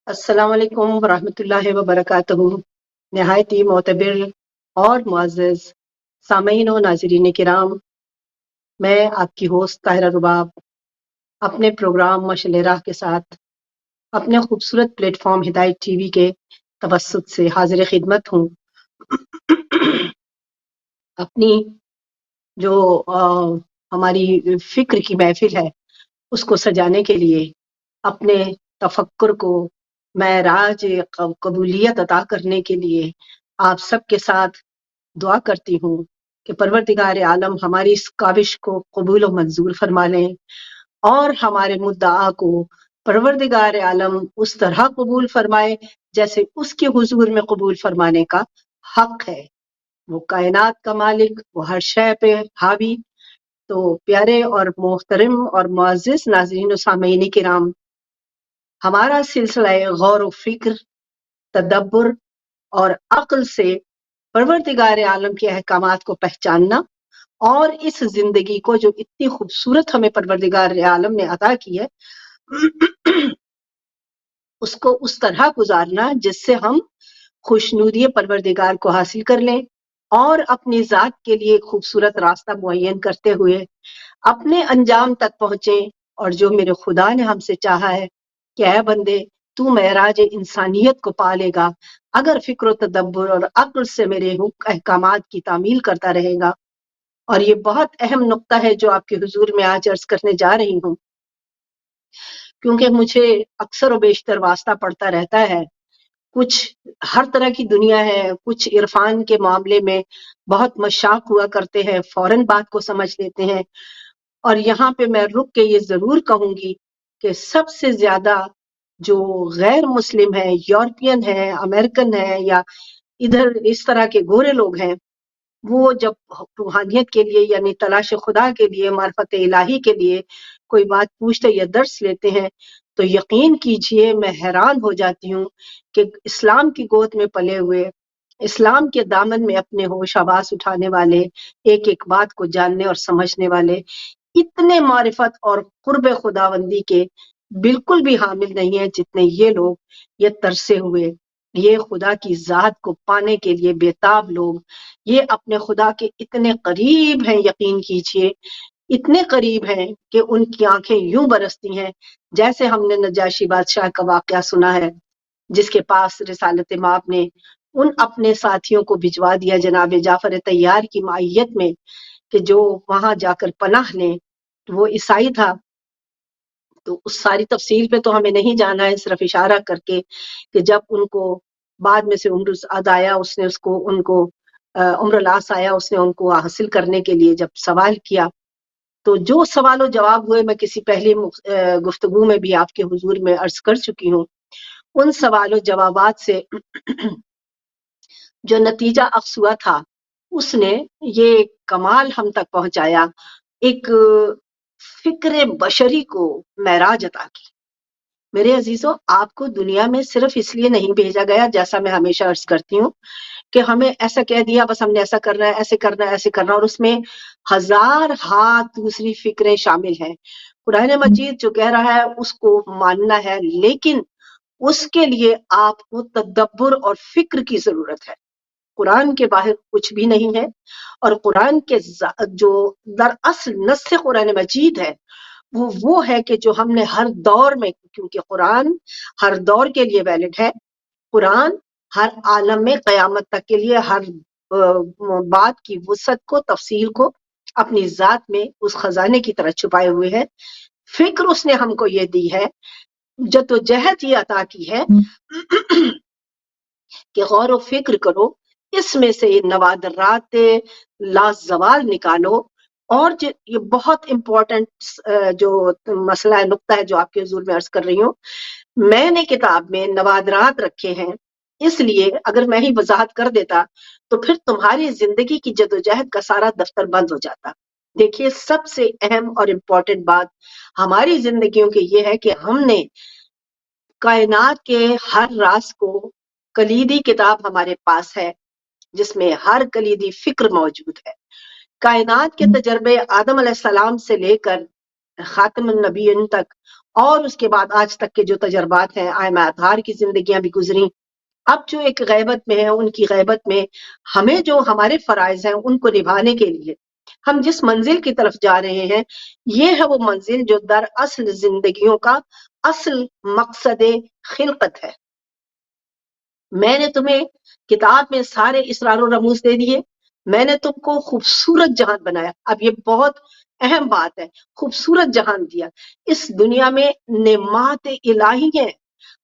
السلام علیکم ورحمۃ اللہ وبرکاتہ۔ نہایت ہی معتبر اور معزز سامعین و ناظرین کرام، میں آپ کی ہوسٹ طاہرہ رباب اپنے پروگرام مشعل راہ کے ساتھ اپنے خوبصورت پلیٹ فارم ہدایت ٹی وی کے توسط سے حاضر خدمت ہوں۔ اپنی جو ہماری فکر کی محفل ہے اس کو سجانے کے لیے، اپنے تفکر کو معراج قبولیت عطا کرنے کے لیے آپ سب کے ساتھ دعا کرتی ہوں کہ پروردگار عالم ہماری اس کاوش کو قبول و منظور فرما لیں، اور ہمارے مدعا کو پروردگار عالم اس طرح قبول فرمائے جیسے اس کے حضور میں قبول فرمانے کا حق ہے۔ وہ کائنات کا مالک، وہ ہر شے پہ حاوی۔ تو پیارے اور محترم اور معزز ناظرین و سامعین کرام، ہمارا سلسلہ غور و فکر، تدبر اور عقل سے پروردگار عالم کے احکامات کو پہچاننا، اور اس زندگی کو جو اتنی خوبصورت ہمیں پروردگار عالم نے عطا کی ہے اس کو اس طرح گزارنا جس سے ہم خوشنودی پروردگار کو حاصل کر لیں، اور اپنی ذات کے لیے خوبصورت راستہ معین کرتے ہوئے اپنے انجام تک پہنچیں۔ اور جو میرے خدا نے ہم سے چاہا ہے کہ اے بندے، تو معراج انسانیت کو پالے گا اگر فکر و تدبر اور عقل سے میرے احکامات کی تعمیل کرتا رہے گا۔ اور یہ بہت اہم نقطہ ہے جو آپ کے حضور میں آج عرض کرنے جا رہی ہوں، کیونکہ مجھے اکثر و بیشتر واسطہ پڑتا رہتا ہے۔ کچھ ہر طرح کی دنیا ہے، کچھ عرفان کے معاملے میں بہت مشاق ہوا کرتے ہیں، فوراً بات کو سمجھ لیتے ہیں۔ اور یہاں پہ میں رک کے یہ ضرور کہوں گی کہ سب سے زیادہ جو غیر مسلم ہیں، یورپین ہیں، امریکن ہیں، یا ادھر اس طرح کے گورے لوگ ہیں، وہ جب روحانیت کے لیے یعنی تلاش خدا کے لیے، معرفت الہی کے لیے کوئی بات پوچھتے یا درس لیتے ہیں تو یقین کیجئے میں حیران ہو جاتی ہوں کہ اسلام کی گود میں پلے ہوئے، اسلام کے دامن میں اپنے ہوش آواز اٹھانے والے، ایک ایک بات کو جاننے اور سمجھنے والے، اتنے معرفت اور قرب خداوندی کے بالکل بھی حامل نہیں ہیں جتنے یہ لوگ، یہ ترسے ہوئے، یہ خدا کی ذات کو پانے کے لیے بےتاب لوگ، یہ اپنے خدا کے اتنے قریب ہیں، یقین کیجئے اتنے قریب ہیں کہ ان کی آنکھیں یوں برستی ہیں جیسے ہم نے نجاشی بادشاہ کا واقعہ سنا ہے، جس کے پاس رسالت مآب نے ان اپنے ساتھیوں کو بھجوا دیا جناب جعفر طیار کی معیت میں کہ جو وہاں جا کر پناہ لیں۔ وہ عیسائی تھا، تو اس ساری تفصیل پہ تو ہمیں نہیں جانا ہے، صرف اشارہ کر کے کہ جب ان کو بعد میں سے عمر العاد آیا، اس نے اس کو ان کو عمر العاص آیا، اس نے ان کو حاصل کرنے کے لیے جب سوال کیا، تو جو سوال و جواب ہوئے میں کسی پہلی گفتگو میں بھی آپ کے حضور میں عرض کر چکی ہوں، ان سوال و جوابات سے جو نتیجہ اخذ ہوا تھا اس نے یہ کمال ہم تک پہنچایا، ایک فکر بشری کو معراج عطا کی۔ میرے عزیزوں، آپ کو دنیا میں صرف اس لیے نہیں بھیجا گیا، جیسا میں ہمیشہ عرض کرتی ہوں کہ ہمیں ایسا کہہ دیا بس ہم نے ایسا کرنا ہے، ایسے کرنا ہے، ایسے کرنا، اور اس میں ہزار ہاتھ دوسری فکریں شامل ہیں۔ قرآن مجید جو کہہ رہا ہے اس کو ماننا ہے، لیکن اس کے لیے آپ کو تدبر اور فکر کی ضرورت ہے۔ قرآن کے باہر کچھ بھی نہیں ہے، اور قرآن کے جو دراصل نص قرآن مجید ہے وہ ہے کہ جو ہم نے ہر دور میں، کیونکہ قرآن ہر دور کے لیے ویلڈ ہے، قرآن ہر عالم میں قیامت تک کے لیے ہر بات کی وسعت کو، تفصیل کو اپنی ذات میں اس خزانے کی طرح چھپائے ہوئے ہے۔ فکر اس نے ہم کو یہ دی ہے، جدوجہد یہ عطا کی ہے کہ غور و فکر کرو، اس میں سے نوادرات لازوال نکالو۔ اور یہ بہت امپورٹنٹ جو مسئلہ ہے، نقطہ ہے جو آپ کے حضور میں عرض کر رہی ہوں، میں نے کتاب میں نوادرات رکھے ہیں، اس لیے اگر میں ہی وضاحت کر دیتا تو پھر تمہاری زندگی کی جدوجہد کا سارا دفتر بند ہو جاتا۔ دیکھیے، سب سے اہم اور امپورٹنٹ بات ہماری زندگیوں کی یہ ہے کہ ہم نے کائنات کے ہر راز کو، کلیدی کتاب ہمارے پاس ہے جس میں ہر کلیدی فکر موجود ہے۔ کائنات کے تجربے آدم علیہ السلام سے لے کر خاتم النبیین تک اور اس کے بعد آج تک کے جو تجربات ہیں، آئمہ اطہار کی زندگیاں بھی گزری، اب جو ایک غیبت میں ہے، ان کی غیبت میں ہمیں جو ہمارے فرائض ہیں ان کو نبھانے کے لیے ہم جس منزل کی طرف جا رہے ہیں، یہ ہے وہ منزل جو در اصل زندگیوں کا اصل مقصد خلقت ہے۔ میں نے تمہیں کتاب میں سارے اسرار و رموز دے دیے، میں نے تم کو خوبصورت جہان بنایا۔ اب یہ بہت اہم بات ہے، خوبصورت جہان دیا۔ اس دنیا میں نعمات الہی ہیں،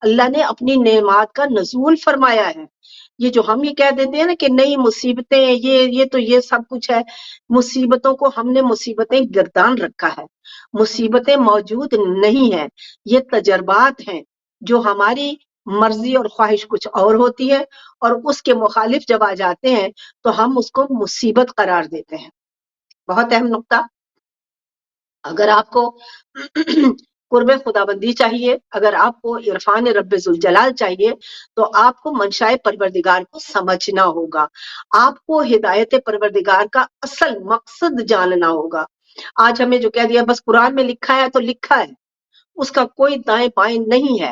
اللہ نے اپنی نعمات کا نزول فرمایا ہے۔ یہ جو ہم یہ کہہ دیتے ہیں نا کہ نئی مصیبتیں، یہ سب کچھ ہے، مصیبتوں کو ہم نے مصیبتیں گردان رکھا ہے۔ مصیبتیں موجود نہیں ہیں، یہ تجربات ہیں جو ہماری مرضی اور خواہش کچھ اور ہوتی ہے، اور اس کے مخالف جب آ جاتے ہیں تو ہم اس کو مصیبت قرار دیتے ہیں۔ بہت اہم نقطہ، اگر آپ کو قرب خداوندی چاہیے، اگر آپ کو عرفان رب ذوالجلال چاہیے، تو آپ کو منشائے پروردگار کو سمجھنا ہوگا، آپ کو ہدایت پروردگار کا اصل مقصد جاننا ہوگا۔ آج ہمیں جو کہہ دیا بس قرآن میں لکھا ہے تو لکھا ہے، اس کا کوئی دائیں بائیں نہیں ہے،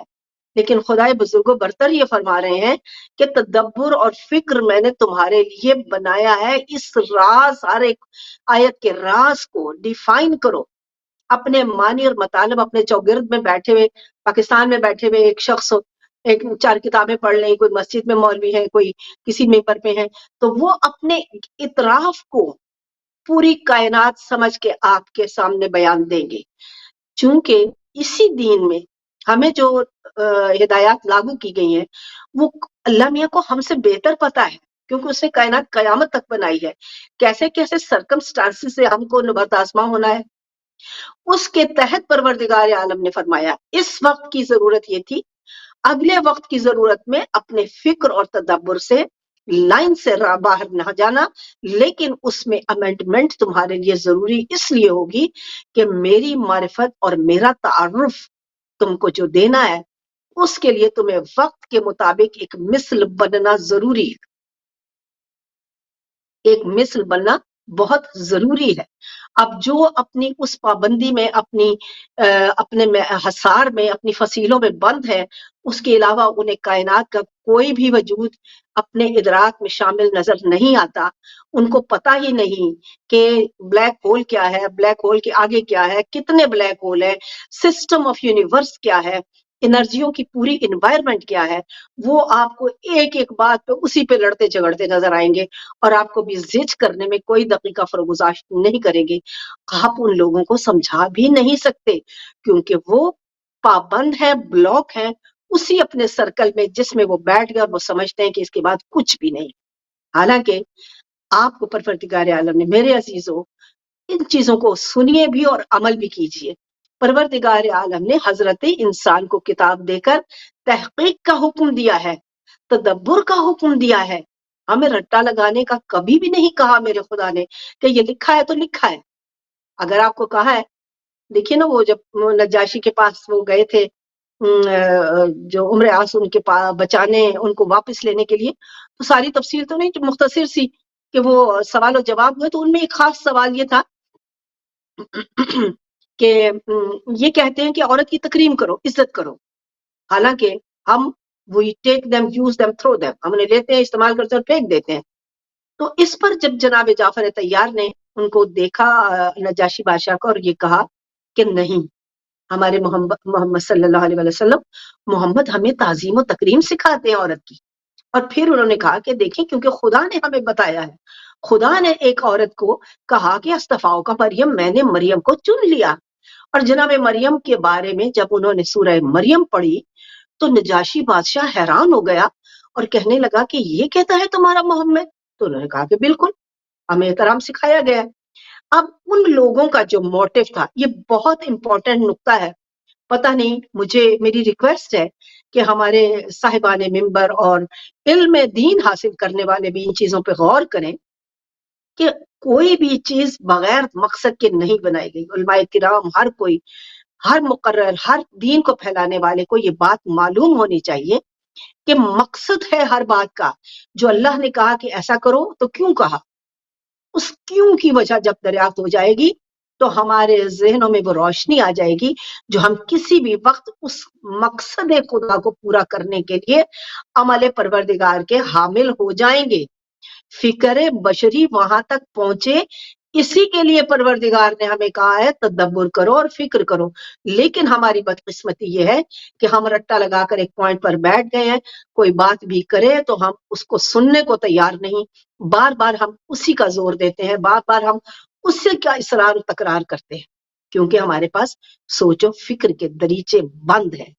لیکن خدائے بزرگ و برتر یہ فرما رہے ہیں کہ تدبر اور فکر میں نے تمہارے لیے بنایا ہے، اس راز، ہر ایک آیت کے راز کو ڈیفائن کرو۔ اپنے معنی اور مطالب اپنے چوگرد میں بیٹھے ہوئے، پاکستان میں بیٹھے ہوئے ایک شخص ایک 4 کتابیں پڑھ لیں، کوئی مسجد میں مولوی ہے، کوئی کسی ممبر پہ ہے، تو وہ اپنے اطراف کو پوری کائنات سمجھ کے آپ کے سامنے بیان دیں گے، چونکہ اسی دین میں ہمیں جو ہدایات لاگو کی گئی ہیں وہ اللہ میاں کو ہم سے بہتر پتا ہے، کیونکہ اس نے کائنات قیامت تک بنائی ہے، کیسے کیسے سرکمسٹانسز سے ہم کو نبرد آزما ہونا ہے۔ اس کے تحت پروردگار عالم نے فرمایا اس وقت کی ضرورت یہ تھی، اگلے وقت کی ضرورت میں اپنے فکر اور تدبر سے لائن سے باہر نہ جانا، لیکن اس میں امینڈمنٹ تمہارے لیے ضروری اس لیے ہوگی کہ میری معرفت اور میرا تعارف تم کو جو دینا ہے، اس کے لیے تمہیں وقت کے مطابق ایک مثل بننا ضروری ہے، ایک مثل بننا بہت ضروری ہے۔ اب جو اپنی اس پابندی میں، اپنے حصار میں، اپنی فصیلوں میں بند ہے، اس کے علاوہ انہیں کائنات کا کوئی بھی وجود اپنے ادراک میں شامل نظر نہیں آتا، ان کو پتہ ہی نہیں کہ بلیک ہول کیا ہے، بلیک ہول کے آگے کیا ہے، کتنے بلیک ہول ہیں، سسٹم آف یونیورس کیا ہے، انرجیوں کی پوری انوائرمنٹ کیا ہے، وہ آپ کو ایک ایک بات پہ اسی پہ لڑتے جھگڑتے نظر آئیں گے، اور آپ کو بھی زج کرنے میں کوئی دقیقہ فرگزاشت نہیں کریں گے۔ آپ ان لوگوں کو سمجھا بھی نہیں سکتے، کیونکہ وہ پابند ہیں، بلاک ہیں اسی اپنے سرکل میں، جس میں وہ بیٹھ گئے اور وہ سمجھتے ہیں کہ اس کے بعد کچھ بھی نہیں۔ حالانکہ آپ کو پروردگار عالم نے، میرے عزیزوں، ان چیزوں کو سنیے بھی اور عمل بھی کیجئے۔ پروردگار عالم نے حضرت انسان کو کتاب دے کر تحقیق کا حکم دیا ہے، تدبر کا حکم دیا ہے، ہمیں رٹا لگانے کا کبھی بھی نہیں کہا میرے خدا نے کہ یہ لکھا ہے تو لکھا ہے۔ اگر آپ کو کہا ہے، دیکھیے نا وہ جب نجاشی کے پاس وہ گئے تھے، جو عمر عاص ان کے بچانے، ان کو واپس لینے کے لیے، تو ساری تفصیل تو نہیں، جو مختصر سی کہ وہ سوال و جواب ہوئے، تو ان میں ایک خاص سوال یہ تھا کہ یہ کہتے ہیں کہ عورت کی تکریم کرو، عزت کرو، حالانکہ ہم we take them, use them, throw them، ہم انہیں لیتے ہیں، استعمال کرتے ہیں اور پھینک دیتے ہیں۔ تو اس پر جب جناب جعفر طیار نے ان کو دیکھا، نجاشی بادشاہ کو، اور یہ کہا کہ نہیں، ہمارے محمد صلی اللہ علیہ وسلم، محمد ہمیں تعظیم و تکریم سکھاتے ہیں عورت کی۔ اور پھر انہوں نے کہا کہ دیکھیں، کیونکہ خدا نے ہمیں بتایا ہے، خدا نے ایک عورت کو کہا کہ استفاؤ کا مریم، میں نے مریم کو چن لیا۔ اور جناب مریم کے بارے میں جب انہوں نے سورہ مریم پڑھی تو نجاشی بادشاہ حیران ہو گیا اور کہنے لگا کہ یہ کہتا ہے تمہارا محمد؟ تو انہوں نے کہا کہ بالکل، ہمیں احترام سکھایا گیا ہے۔ اب ان لوگوں کا جو موٹیو تھا، یہ بہت امپورٹنٹ نقطہ ہے، پتہ نہیں، میری ریکویسٹ ہے کہ ہمارے صاحبان منبر اور علم دین حاصل کرنے والے بھی ان چیزوں پہ غور کریں کہ کوئی بھی چیز بغیر مقصد کے نہیں بنائی گئی۔ علماء کرام، ہر مقرر، ہر دین کو پھیلانے والے کو یہ بات معلوم ہونی چاہیے کہ مقصد ہے ہر بات کا۔ جو اللہ نے کہا کہ ایسا کرو تو کیوں کہا، اس کیوں کی وجہ جب دریافت ہو جائے گی تو ہمارے ذہنوں میں وہ روشنی آ جائے گی جو ہم کسی بھی وقت اس مقصد خدا کو پورا کرنے کے لیے عمل پروردگار کے حامل ہو جائیں گے۔ فکر بشری وہاں تک پہنچے، اسی کے لیے پروردگار نے ہمیں کہا ہے تدبر کرو اور فکر کرو، لیکن ہماری بدقسمتی یہ ہے کہ ہم رٹا لگا کر ایک پوائنٹ پر بیٹھ گئے ہیں، کوئی بات بھی کرے تو ہم اس کو سننے کو تیار نہیں، بار بار ہم اسی کا زور دیتے ہیں، بار بار ہم اسی کا اصرار و تکرار کرتے ہیں، کیونکہ ہمارے پاس سوچ و فکر کے دریچے بند ہیں،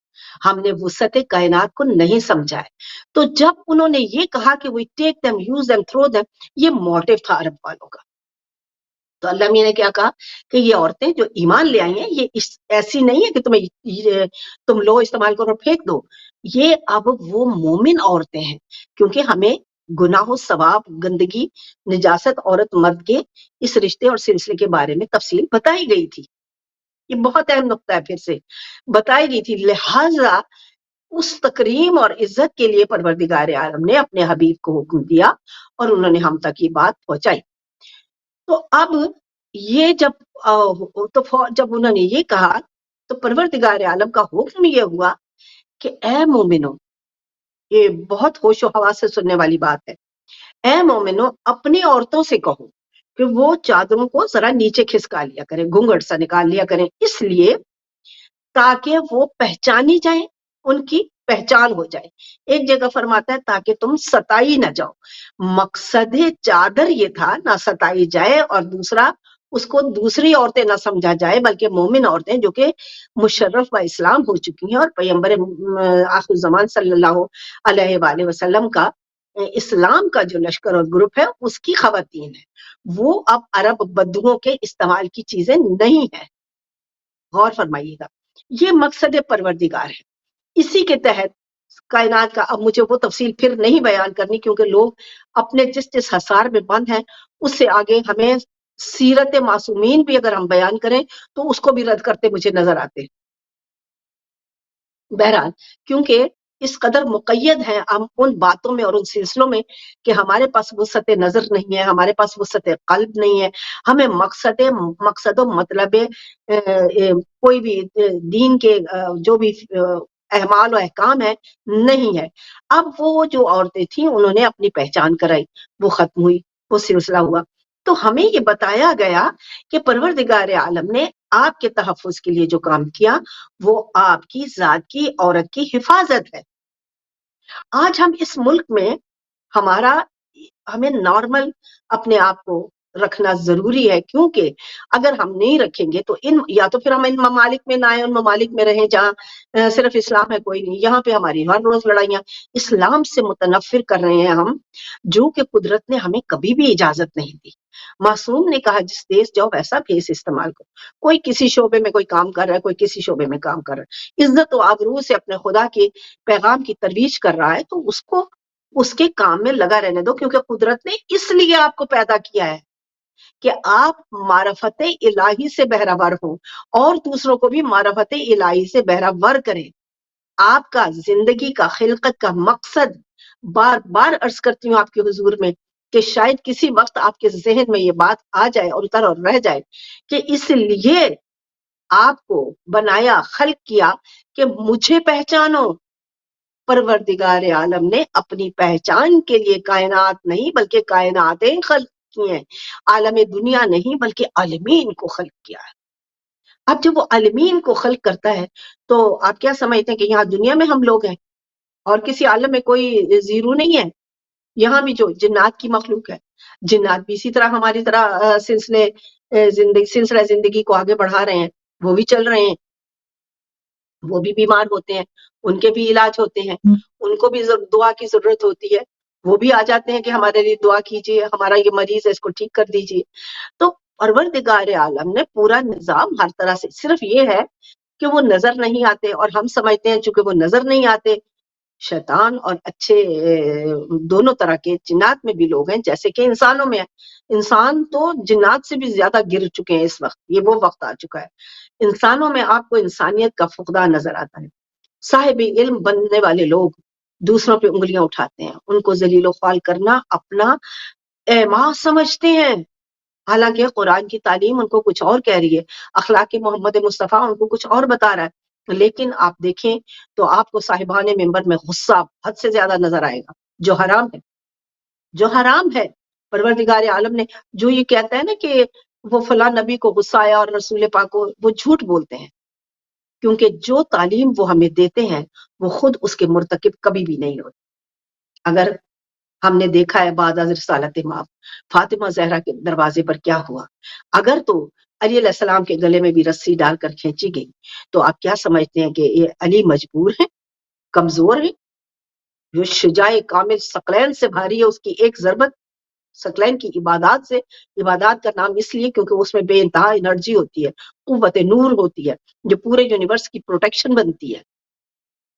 ہم نے وسعت کائنات کو نہیں سمجھا ہے۔ تو جب انہوں نے یہ کہا کہ we take them, use them, throw them، یہ موٹو تھا عرب والوں کا۔ تو اللہ میاں نے کیا کہا کہ یہ عورتیں جو ایمان لے آئی ہیں یہ ایسی نہیں ہے کہ تم لو استعمال کرو پھینک دو، یہ اب وہ مومن عورتیں ہیں، کیونکہ ہمیں گناہ و ثواب، گندگی، نجاست عورت مرد کے اس رشتے اور سلسلے کے بارے میں تفصیل بتائی گئی تھی۔ یہ بہت اہم نقطہ ہے، پھر سے بتائی گئی تھی، لہذا اس تکریم اور عزت کے لیے پروردگار عالم نے اپنے حبیب کو حکم دیا اور انہوں نے ہم تک یہ بات پہنچائی۔ تو اب یہ جب انہوں نے یہ کہا تو پروردگار عالم کا حکم یہ ہوا کہ اے مومنو، یہ بہت ہوش و حواس سے سننے والی بات ہے، اے مومنو اپنی عورتوں سے کہو کہ وہ چادروں کو ذرا نیچے کھسکا لیا کریں، گھونگھٹ سا نکال لیا کریں، اس لیے تاکہ وہ پہچانی جائیں، ان کی پہچان ہو جائے۔ ایک جگہ فرماتا ہے تاکہ تم ستائی نہ جاؤ، مقصد چادر یہ تھا نہ ستائی جائے، اور دوسرا اس کو دوسری عورتیں نہ سمجھا جائے بلکہ مومن عورتیں جو کہ مشرف و اسلام ہو چکی ہیں اور پیغمبر آخر الزمان صلی اللہ علیہ وآلہ وسلم کا اسلام کا جو لشکر اور گروپ ہے اس کی خواتین ہیں، وہ اب عرب بدوؤں کے استعمال کی چیزیں نہیں ہیں۔ غور فرمائیے گا، یہ مقصد پروردگار ہے، اسی کے تحت کائنات کا، اب مجھے وہ تفصیل پھر نہیں بیان کرنی کیونکہ لوگ اپنے جس حصار میں بند ہیں اس سے آگے ہمیں سیرت معصومین بھی اگر ہم بیان کریں تو اس کو بھی رد کرتے مجھے نظر آتے ہیں۔ بہرحال کیونکہ اس قدر مقید ہیں ہم ان باتوں میں اور ان سلسلوں میں کہ ہمارے پاس وسعت نظر نہیں ہے، ہمارے پاس وسعت قلب نہیں ہے، ہمیں مقصد و مطلب کوئی بھی دین کے جو بھی اعمال و احکام ہے نہیں ہے۔ اب وہ جو عورتیں تھیں انہوں نے اپنی پہچان کرائی، وہ ختم ہوئی، وہ سلسلہ ہوا۔ تو ہمیں یہ بتایا گیا کہ پروردگار عالم نے آپ کے تحفظ کے لیے جو کام کیا وہ آپ کی ذات کی، عورت کی حفاظت ہے۔ آج ہم اس ملک میں ہمیں نارمل اپنے آپ کو رکھنا ضروری ہے، کیونکہ اگر ہم نہیں رکھیں گے تو یا تو پھر ہم ان ممالک میں نہ آئیں، ان ممالک میں رہیں جہاں صرف اسلام ہے، کوئی نہیں، یہاں پہ ہماری ہر روز لڑائیاں، اسلام سے متنفر کر رہے ہیں ہم، جو کہ قدرت نے ہمیں کبھی بھی اجازت نہیں دی۔ معصوم نے کہا جس دیش جاؤ ویسا بھیس استعمال کرو، کوئی کسی شعبے میں کوئی کام کر رہا ہے، کوئی کسی شعبے میں کام کر رہا ہے، عزت و آبرو سے اپنے خدا کے پیغام کی ترویج کر رہا ہے تو اس کو اس کے کام میں لگا رہنے دو، کیونکہ قدرت نے اس لیے آپ کو پیدا کیا ہے کہ آپ معرفت الہی سے بہرہور ہوں اور دوسروں کو بھی معرفت الہی سے بہرہور کریں۔ آپ کا زندگی کا، خلقت کا مقصد بار بار عرض کرتی ہوں آپ کے حضور میں کہ شاید کسی وقت آپ کے ذہن میں یہ بات آ جائے اور اتر اور رہ جائے کہ اس لیے آپ کو بنایا، خلق کیا کہ مجھے پہچانو۔ پروردگار عالم نے اپنی پہچان کے لیے کائنات نہیں بلکہ کائناتیں خلق کی ہیں، عالم دنیا نہیں بلکہ عالمین کو خلق کیا ہے۔ اب جب وہ عالمین کو خلق کرتا ہے تو آپ کیا سمجھتے ہیں کہ یہاں دنیا میں ہم لوگ ہیں اور کسی عالم میں کوئی زیرو نہیں ہے؟ یہاں بھی جو جنات کی مخلوق ہے، جنات بھی اسی طرح ہماری طرح سلسلہ زندگی کو آگے بڑھا رہے ہیں، وہ بھی چل رہے ہیں، وہ بھی بیمار ہوتے ہیں، ان کے بھی علاج ہوتے ہیں، ان کو بھی دعا کی ضرورت ہوتی ہے، وہ بھی آ جاتے ہیں کہ ہمارے لیے دعا کیجیے، ہمارا یہ مریض ہے اس کو ٹھیک کر دیجیے۔ تو پروردگار عالم نے پورا نظام ہر طرح سے، صرف یہ ہے کہ وہ نظر نہیں آتے اور ہم سمجھتے ہیں چونکہ وہ نظر نہیں آتے، شیطان اور اچھے دونوں طرح کے جنات میں بھی لوگ ہیں جیسے کہ انسانوں میں ہیں۔ انسان تو جنات سے بھی زیادہ گر چکے ہیں اس وقت، یہ وہ وقت آ چکا ہے۔ انسانوں میں آپ کو انسانیت کا فقدان نظر آتا ہے۔ صاحب علم بننے والے لوگ دوسروں پہ انگلیاں اٹھاتے ہیں، ان کو ذلیل و خوال کرنا اپنا اعمال سمجھتے ہیں۔ حالانکہ قرآن کی تعلیم ان کو کچھ اور کہہ رہی ہے، اخلاق محمد مصطفیٰ ان کو کچھ اور بتا رہا ہے، لیکن آپ دیکھیں تو آپ کو صاحبان منبر میں غصہ حد سے زیادہ نظر آئے گا، جو حرام ہے، جو حرام ہے۔ پروردگار عالم نے جو یہ کہتا ہے نا کہ وہ فلاں نبی کو غصہ آیا اور رسول پاک کو، وہ جھوٹ بولتے ہیں، کیونکہ جو تعلیم وہ ہمیں دیتے ہیں وہ خود اس کے مرتکب کبھی بھی نہیں ہوتے۔ اگر ہم نے دیکھا ہے بعد از رسالت ماں فاطمہ زہرا کے دروازے پر کیا ہوا، اگر تو علی علیہ السلام کے گلے میں بھی رسی ڈال کر کھینچی گئی تو آپ کیا سمجھتے ہیں کہ یہ علی مجبور ہے، کمزور ہے؟ جو شجاع کامل ثقلین سے بھاری ہے، اس کی ایک ضربت ثقلین کی عبادات سے، عبادات کا نام اس لیے کیونکہ اس میں بے انتہا انرجی ہوتی ہے، قوت نور ہوتی ہے جو پورے یونیورس کی پروٹیکشن بنتی ہے۔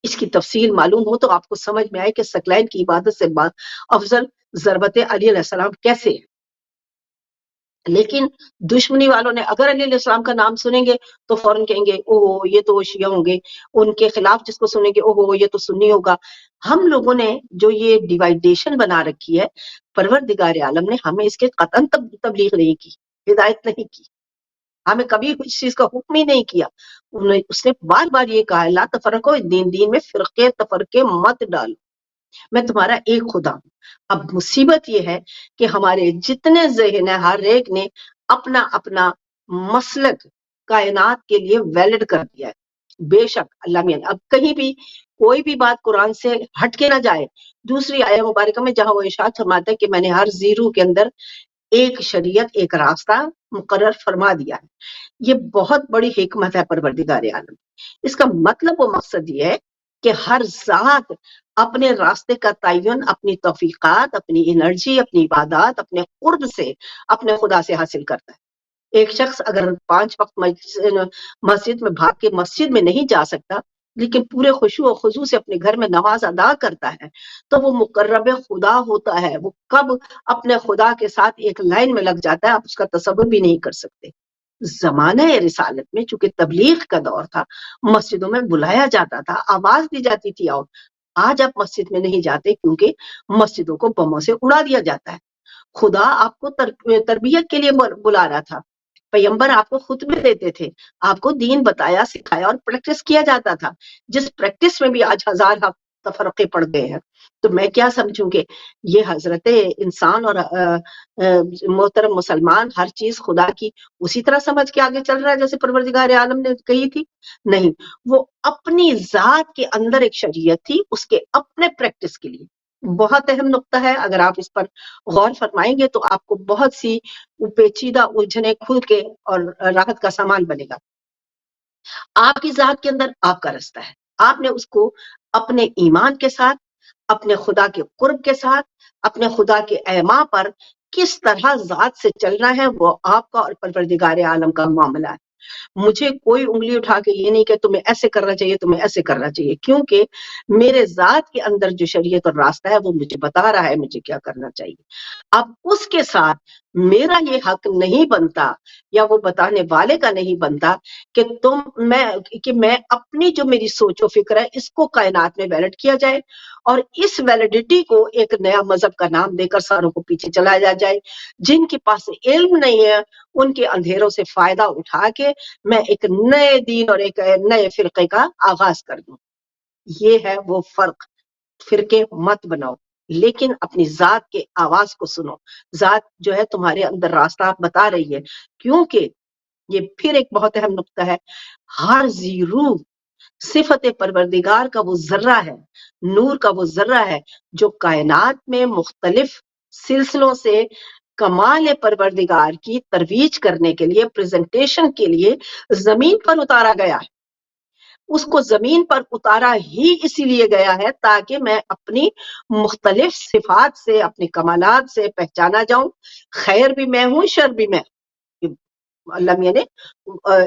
اس کی تفصیل معلوم ہو تو آپ کو سمجھ میں آئے کہ ثقلین کی عبادت سے بعد افضل ضربت علی علیہ السلام کیسے ہے۔ لیکن دشمنی والوں نے اگر علی علیہ السلام کا نام سنیں گے تو فوراً کہیں گے اوہ یہ تو شیعہ ہوں گے، ان کے خلاف جس کو سنیں گے اوہ یہ تو سنی ہوگا۔ ہم لوگوں نے جو یہ ڈیوائیڈیشن بنا رکھی ہے، پروردگار عالم نے ہمیں اس کے قطعاً تبلیغ نہیں کی، ہدایت نہیں کی، ہمیں کبھی اس چیز کا حکم ہی نہیں کیا۔ اس نے بار بار یہ کہا لا تفرقو، دین میں فرقے تفرقے مت ڈالو، میں تمہارا ایک خدا ہوں۔ اب مصیبت یہ ہے کہ ہمارے جتنے ذہن ہیں ہر ایک نے اپنا اپنا مسلک کائنات کے لیے ویلڈ کر دیا ہے۔ بے شک اللہ میاں اب کہیں بھی کوئی بھی بات قرآن سے ہٹ کے نہ جائے۔ دوسری آیہ مبارکہ میں جہاں وہ ارشاد فرماتا ہے کہ میں نے ہر زیرو کے اندر ایک شریعت، ایک راستہ مقرر فرما دیا ہے۔ یہ بہت بڑی حکمت ہے پروردگار عالم۔ اس کا مطلب و مقصد یہ ہے کہ ہر ذات اپنے راستے کا تعین اپنی توفیقات، اپنی انرجی، اپنی عبادات، اپنے قرب سے اپنے خدا سے حاصل کرتا ہے۔ ایک شخص اگر 5 وقت مسجد میں بھاگ کے مسجد میں نہیں جا سکتا لیکن پورے خشوع و خضوع سے اپنے گھر میں نماز ادا کرتا ہے تو وہ مقرب خدا ہوتا ہے۔ وہ کب اپنے خدا کے ساتھ ایک لائن میں لگ جاتا ہے آپ اس کا تصور بھی نہیں کر سکتے۔ زمانہ رسالت میں چونکہ تبلیغ کا دور تھا، مسجدوں میں بلایا جاتا تھا، آواز دی جاتی تھی آؤ۔ آج آپ مسجد میں نہیں جاتے کیونکہ مسجدوں کو بموں سے اڑا دیا جاتا ہے۔ خدا آپ کو تربیت کے لیے بلا رہا تھا، پیغمبر آپ کو خطبے دیتے تھے، آپ کو دین بتایا سکھایا اور پریکٹس کیا جاتا تھا، جس پریکٹس میں بھی آج ہزار تفرقے پڑ گئے ہیں۔ تو میں کیا سمجھوں کہ یہ حضرت انسان اور محترم مسلمان ہر چیز خدا کی اسی طرح سمجھ کے آگے چل رہا ہے جیسے پروردگار عالم نے کہی تھی؟ نہیں، وہ اپنی ذات کے اندر ایک شریعت تھی، اس کے اپنے پریکٹس کے لیے۔ بہت اہم نقطہ ہے، اگر آپ اس پر غور فرمائیں گے تو آپ کو بہت سی پیچیدہ الجھنیں کھل کے اور راحت کا سامان بنے گا۔ آپ کی ذات کے اندر آپ کا رستہ ہے، آپ نے اس کو اپنے ایمان کے ساتھ، اپنے خدا کے قرب کے ساتھ، اپنے خدا کے اعماء پر کس طرح ذات سے چلنا ہے، وہ آپ کا اور پروردگار عالم کا معاملہ ہے۔ مجھے کوئی انگلی اٹھا کے یہ نہیں کہ تمہیں ایسے کرنا چاہیے، تمہیں ایسے کرنا چاہیے، کیونکہ میرے ذات کے اندر جو شریعت اور راستہ ہے وہ مجھے بتا رہا ہے مجھے کیا کرنا چاہیے۔ اب اس کے ساتھ میرا یہ حق نہیں بنتا یا وہ بتانے والے کا نہیں بنتا کہ میں اپنی جو میری سوچ و فکر ہے اس کو کائنات میں ویلڈ کیا جائے اور اس ویلڈیٹی کو ایک نیا مذہب کا نام دے کر ساروں کو پیچھے چلایا جائے۔ جن کے پاس علم نہیں ہے ان کے اندھیروں سے فائدہ اٹھا کے میں ایک نئے دین اور ایک نئے فرقے کا آغاز کر دوں۔ یہ ہے وہ فرق۔ فرقے مت بناؤ لیکن اپنی ذات کے آواز کو سنو۔ ذات جو ہے تمہارے اندر راستہ بتا رہی ہے، کیونکہ یہ پھر ایک بہت اہم نقطہ ہے، ہر ذی روح صفت پروردگار کا وہ ذرہ ہے، نور کا وہ ذرہ ہے جو کائنات میں مختلف سلسلوں سے کمال پروردگار کی ترویج کرنے کے لیے، پریزنٹیشن کے لیے زمین پر اتارا گیا ہے۔ اس کو زمین پر اتارا ہی اسی لیے گیا ہے تاکہ میں اپنی مختلف صفات سے، اپنے کمالات سے پہچانا جاؤں۔ خیر بھی میں ہوں، شر بھی میں، اللہ میاں نے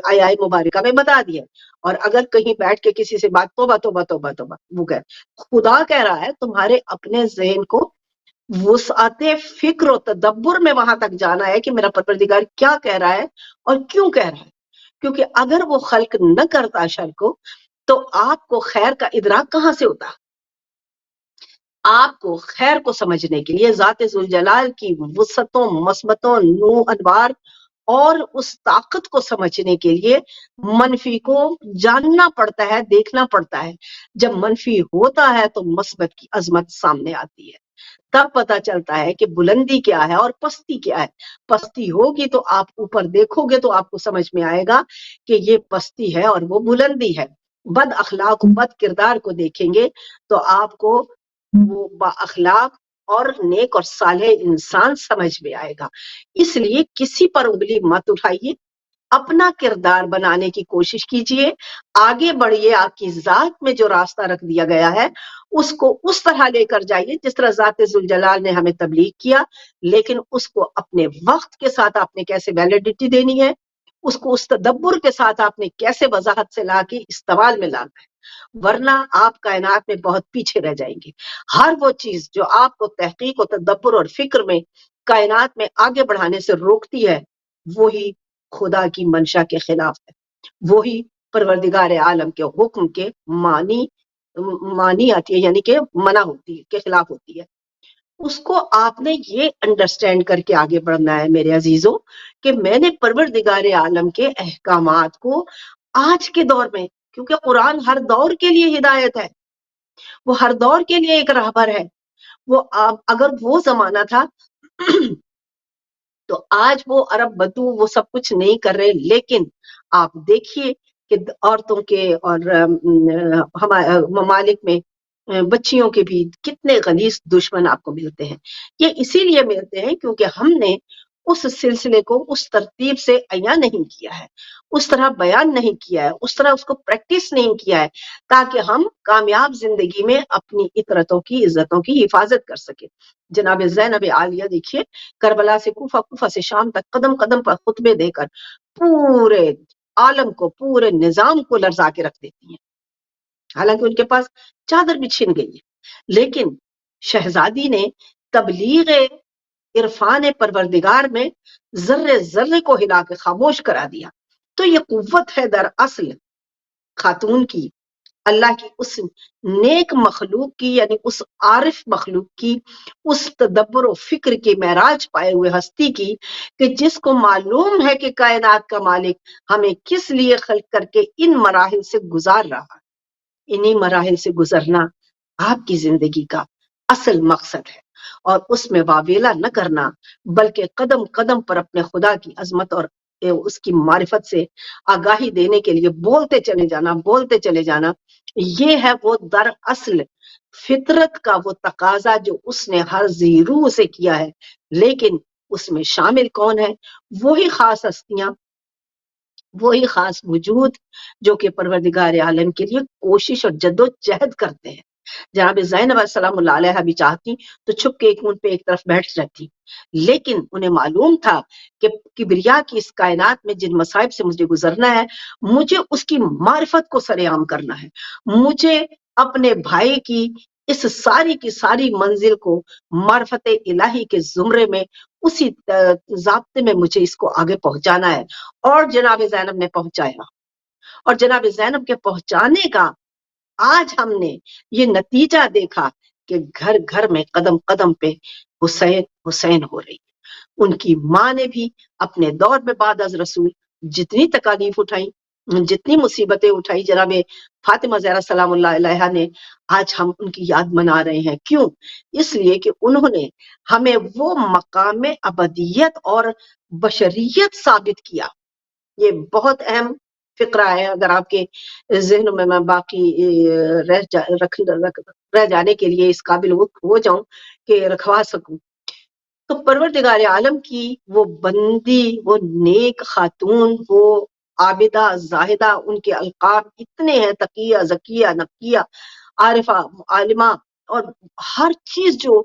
آیات مبارکہ میں بتا دیا۔ اور اگر کہیں بیٹھ کے کسی سے بات توبہ توبہ توبہ توبہ، وہ کہ خدا کہہ رہا ہے تمہارے اپنے ذہن کو وسعت فکر و تدبر میں وہاں تک جانا ہے کہ میرا پروردگار کیا کہہ رہا ہے اور کیوں کہہ رہا ہے، کیونکہ اگر وہ خلق نہ کرتا شر کو تو آپ کو خیر کا ادراک کہاں سے ہوتا؟ آپ کو خیر کو سمجھنے کے لیے ذات ذوالجلال کی وسعتوں، مثبتوں، نور، انوار اور اس طاقت کو سمجھنے کے لیے منفی کو جاننا پڑتا ہے، دیکھنا پڑتا ہے۔ جب منفی ہوتا ہے تو مثبت کی عظمت سامنے آتی ہے، تب پتا چلتا ہے کہ بلندی کیا ہے اور پستی کیا ہے۔ پستی ہوگی تو آپ اوپر دیکھو گے تو آپ کو سمجھ میں آئے گا کہ یہ پستی ہے اور وہ بلندی ہے۔ بد اخلاق، بد کردار کو دیکھیں گے تو آپ کو وہ با اخلاق اور نیک اور صالح انسان سمجھ میں آئے گا۔ اس لیے کسی پر انگلی مت اٹھائیے، اپنا کردار بنانے کی کوشش کیجئے، آگے بڑھیے، آپ کی ذات میں جو راستہ رکھ دیا گیا ہے اس کو اس طرح لے کر جائیے جس طرح ذات ذوالجلال نے ہمیں تبلیغ کیا، لیکن اس کو اپنے وقت کے ساتھ آپ نے کیسے ویلیڈیٹی دینی ہے، اس کو اس تدبر کے ساتھ آپ نے کیسے وضاحت سے لا کے استعمال میں لانا ہے، ورنہ آپ کائنات میں بہت پیچھے رہ جائیں گے۔ ہر وہ چیز جو آپ کو تحقیق و تدبر اور فکر میں کائنات میں آگے بڑھانے سے روکتی ہے، وہی خدا کی منشا کے خلاف ہے، وہی پروردگار عالم کے حکم کے مانی آتی ہے، یعنی کہ منع ہوتی ہے، کے خلاف ہوتی ہے۔ اس کو آپ نے یہ انڈرسٹینڈ کر کے آگے بڑھنا ہے میرے عزیزوں کہ میں نے پروردگار عالم کے احکامات کو آج کے دور میں، کیونکہ قرآن ہر دور کے لیے ہدایت ہے، وہ ہر دور کے لیے ایک راہبر ہے، وہ اگر وہ زمانہ تھا تو آج وہ عرب بدو وہ سب کچھ نہیں کر رہے، لیکن آپ دیکھیے کہ عورتوں کے اور ہمارے ممالک میں بچیوں کے بھی کتنے غلیظ دشمن آپ کو ملتے ہیں۔ یہ اسی لیے ملتے ہیں کیونکہ ہم نے اس سلسلے کو اس ترتیب سے عیاں نہیں کیا ہے، اس طرح بیان نہیں کیا ہے، اس طرح اس کو پریکٹس نہیں کیا ہے تاکہ ہم کامیاب زندگی میں اپنی عطرتوں کی، عزتوں کی حفاظت کر سکیں۔ جناب زینب عالیہ دیکھیے، کربلا سے کوفہ، کوفہ سے شام تک قدم قدم پر خطبے دے کر پورے عالم کو، پورے نظام کو لرزا کے رکھ دیتی ہیں، حالانکہ ان کے پاس چادر بھی چھن گئی ہے، لیکن شہزادی نے تبلیغ عرفان پروردگار میں ذرے ذرے کو ہلا کے خاموش کرا دیا۔ تو یہ قوت ہے در اصل خاتون کی، اللہ کی اس نیک مخلوق کی، یعنی اس عارف مخلوق کی، اس تدبر و فکر کے معراج پائے ہوئے ہستی کی کہ جس کو معلوم ہے کہ کائنات کا مالک ہمیں کس لیے خلق کر کے ان مراحل سے گزار رہا ہے۔ انہی مراحل سے گزرنا آپ کی زندگی کا اصل مقصد ہے، اور اس میں واویلا نہ کرنا بلکہ قدم قدم پر اپنے خدا کی عظمت اور اس کی معرفت سے آگاہی دینے کے لیے بولتے چلے جانا، بولتے چلے جانا۔ یہ ہے وہ در اصل فطرت کا وہ تقاضا جو اس نے ہر ذی روح سے کیا ہے، لیکن اس میں شامل کون ہے؟ وہی خاص ہستیاں، وہی خاص وجود جو کہ پروردگار عالم کے لیے کوشش اور جد و جہد کرتے ہیں۔ جناب زینب السلام اللہ علیہ بھی چاہتی تو چھپ کے ایک منہ پہ ایک طرف بیٹھ جاتی، لیکن انہیں معلوم تھا کہ کبریا کی اس کائنات میں جن مصائب سے مجھے گزرنا ہے، مجھے اس کی معرفت کو سر عام کرنا ہے، مجھے اپنے بھائی کی اس ساری کی ساری منزل کو معرفت الہی کے زمرے میں، اسی ضابطے میں مجھے اس کو آگے پہنچانا ہے۔ اور جناب زینب نے پہنچایا، اور جناب زینب کے پہنچانے کا آج ہم نے یہ نتیجہ دیکھا کہ گھر گھر میں قدم قدم پہ حسین حسین ہو رہی ہے۔ ان کی ماں نے بھی اپنے دور میں بعد از رسول جتنی تکالیف اٹھائی، جتنی مصیبتیں اٹھائی، جناب فاطمہ زہرا سلام اللہ علیہ نے، آج ہم ان کی یاد منا رہے ہیں۔ کیوں؟ اس لیے کہ انہوں نے ہمیں وہ مقام ابدیت اور بشریت ثابت کیا۔ یہ بہت اہم فقرہ ہے، اگر آپ کے ذہنوں میں باقی رہ جانے کے لیے اس قابل ہو جاؤں کہ رکھوا سکوں، تو پروردگار عالم کی وہ بندی، وہ نیک خاتون، وہ عابدہ زاہدہ، ان کے القاب اتنے ہیں، تقیہ، زکیہ، نقیہ، عارفہ، عالمہ، اور ہر چیز جو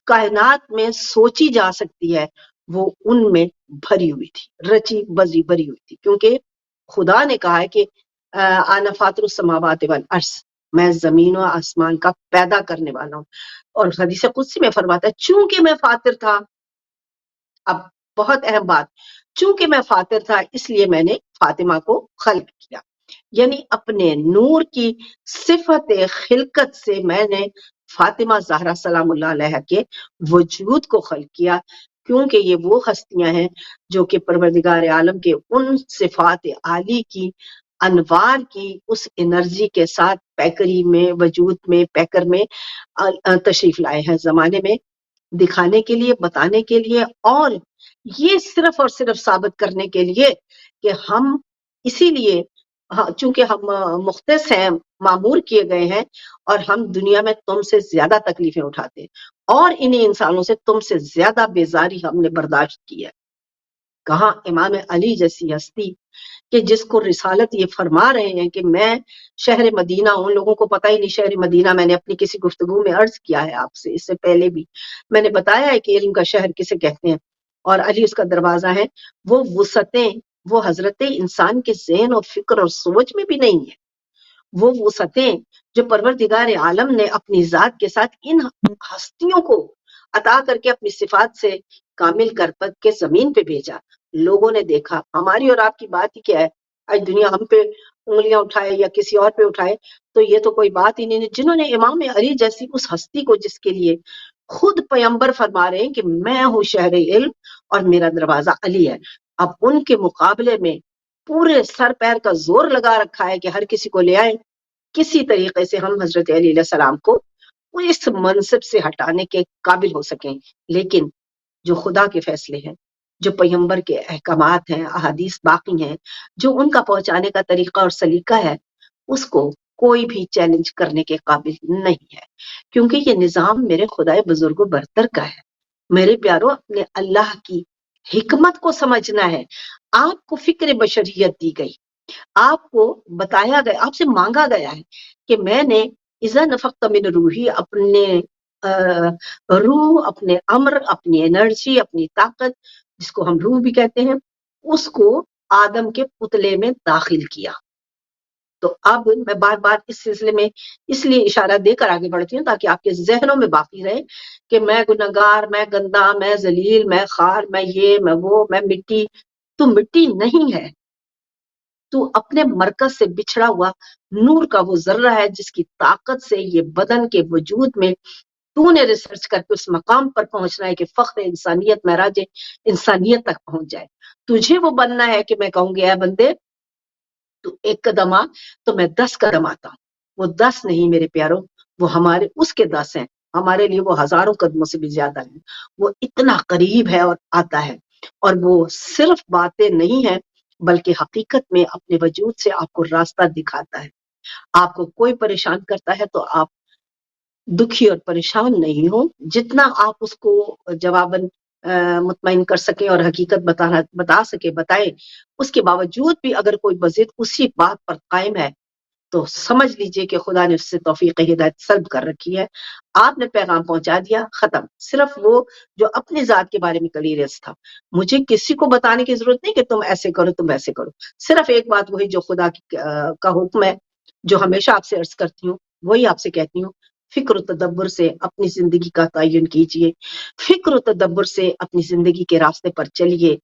کائنات میں سوچی جا سکتی ہے وہ ان میں بھری ہوئی تھی، رچی بزی بھری ہوئی تھی، کیونکہ خدا نے کہا ہے کہ انا فاطر السماوات والارض، میں زمین و آسمان کا پیدا کرنے والا ہوں، اور حدیث قدسی میں فرماتا ہے چونکہ میں فاطر تھا۔ اب بہت اہم بات، چونکہ میں فاطر تھا اس لیے میں نے فاطمہ کو خلق کیا، یعنی اپنے نور کی صفت خلقت سے میں نے فاطمہ زہرا سلام اللہ علیہ کے وجود کو خلق کیا، کیونکہ یہ وہ ہستیاں ہیں جو کہ پروردگار عالم کے ان صفات عالی کی انوار کی اس انرجی کے ساتھ پیکری میں وجود میں پیکر میں تشریف لائے ہیں زمانے میں، دکھانے کے لیے، بتانے کے لیے، اور یہ صرف اور صرف ثابت کرنے کے لیے کہ ہم اسی لیے چونکہ ہم مختص ہیں، معمور کیے گئے ہیں، اور ہم دنیا میں تم سے زیادہ تکلیفیں اٹھاتے ہیں اور انہی انسانوں سے تم سے زیادہ بیزاری ہم نے برداشت کی ہے۔ کہاں امام علی جیسی ہستی کہ جس کو رسالت یہ فرما رہے ہیں کہ میں شہر مدینہ ہوں، لوگوں کو پتہ ہی نہیں شہر مدینہ، میں نے اپنی کسی گفتگو میں عرض کیا ہے آپ سے، اس سے پہلے بھی میں نے بتایا ہے کہ علم کا شہر کسے کہتے ہیں، اور علی اس کا دروازہ ہے۔ وہ وسعتیں وہ حضرت انسان کے ذہن اور فکر اور سوچ میں بھی نہیں ہے، وہ وسعتیں جو پروردگار عالم نے اپنی ذات کے ساتھ ان ہستیوں کو عطا کر کے اپنی صفات سے کامل کر کے زمین پہ بھیجا۔ لوگوں نے دیکھا، ہماری اور آپ کی بات ہی کیا ہے، آج دنیا ہم پہ انگلیاں اٹھائے یا کسی اور پہ اٹھائے تو یہ تو کوئی بات ہی نہیں ہے۔ جنہوں نے امام علی جیسی اس ہستی کو، جس کے لیے خود پیغمبر فرما رہے ہیں کہ میں ہوں شہر علم اور میرا دروازہ علی ہے، اب ان کے مقابلے میں پورے سر پیر کا زور لگا رکھا ہے کہ ہر کسی کو لے آئے، کسی طریقے سے ہم حضرت علی علیہ السلام کو اس منصب سے ہٹانے کے قابل ہو سکیں۔ لیکن جو خدا کے فیصلے ہیں، جو پیغمبر کے احکامات ہیں، احادیث باقی ہیں، جو ان کا پہنچانے کا طریقہ اور سلیقہ ہے، اس کو کوئی بھی چیلنج کرنے کے قابل نہیں ہے، کیونکہ یہ نظام میرے خدائے بزرگ و برتر کا ہے۔ میرے پیارو، اپنے اللہ کی حکمت کو سمجھنا ہے۔ آپ کو فکر بشریت دی گئی، آپ کو بتایا گیا، آپ سے مانگا گیا ہے کہ میں نے اذا نفخت من روحی، اپنے روح، اپنے امر، اپنی انرجی، اپنی طاقت، جس کو ہم روح بھی کہتے ہیں، اس کو آدم کے پتلے میں داخل کیا۔ تو اب میں بار بار اس سلسلے میں اس لیے اشارہ دے کر آگے بڑھتی ہوں تاکہ آپ کے ذہنوں میں باقی رہے کہ میں گنہگار، میں گندا، میں ذلیل، میں خار، میں یہ، میں وہ، میں مٹی۔ تو مٹی نہیں ہے، تو اپنے مرکز سے بچھڑا ہوا نور کا وہ ذرہ ہے جس کی طاقت سے یہ بدن کے وجود میں تو نے ریسرچ کر کے اس مقام پر پہنچنا ہے کہ فخر انسانیت، معراج انسانیت تک پہنچ جائے۔ تجھے وہ بننا ہے کہ میں کہوں گی اے بندے تو ایک قدم آ تو میں 10 قدم آتا ہوں۔ وہ 10 نہیں میرے پیارو، وہ ہمارے اس کے 10 ہیں، ہمارے لیے وہ ہزاروں قدموں سے بھی زیادہ ہیں۔ وہ اتنا قریب ہے اور آتا ہے، اور وہ صرف باتیں نہیں ہیں بلکہ حقیقت میں اپنے وجود سے آپ کو راستہ دکھاتا ہے۔ آپ کو کوئی پریشان کرتا ہے تو آپ دکھی اور پریشان نہیں ہو، جتنا آپ اس کو جواباً مطمئن کر سکیں اور حقیقت بتا سکے بتائیں، اس کے باوجود بھی اگر کوئی مزید اسی بات پر قائم ہے تو سمجھ لیجئے کہ خدا نے اس سے توفیق ہدایت سلب کر رکھی ہے۔ آپ نے پیغام پہنچا دیا، ختم۔ صرف وہ جو اپنی ذات کے بارے میں کلیئرنس تھا، مجھے کسی کو بتانے کی ضرورت نہیں کہ تم ایسے کرو، تم ایسے کرو۔ صرف ایک بات وہی جو خدا کا حکم ہے، جو ہمیشہ آپ سے عرض کرتی ہوں، وہی آپ سے کہتی ہوں، فکر و تدبر سے اپنی زندگی کا تعین کیجئے، فکر و تدبر سے اپنی زندگی کے راستے پر چلیے۔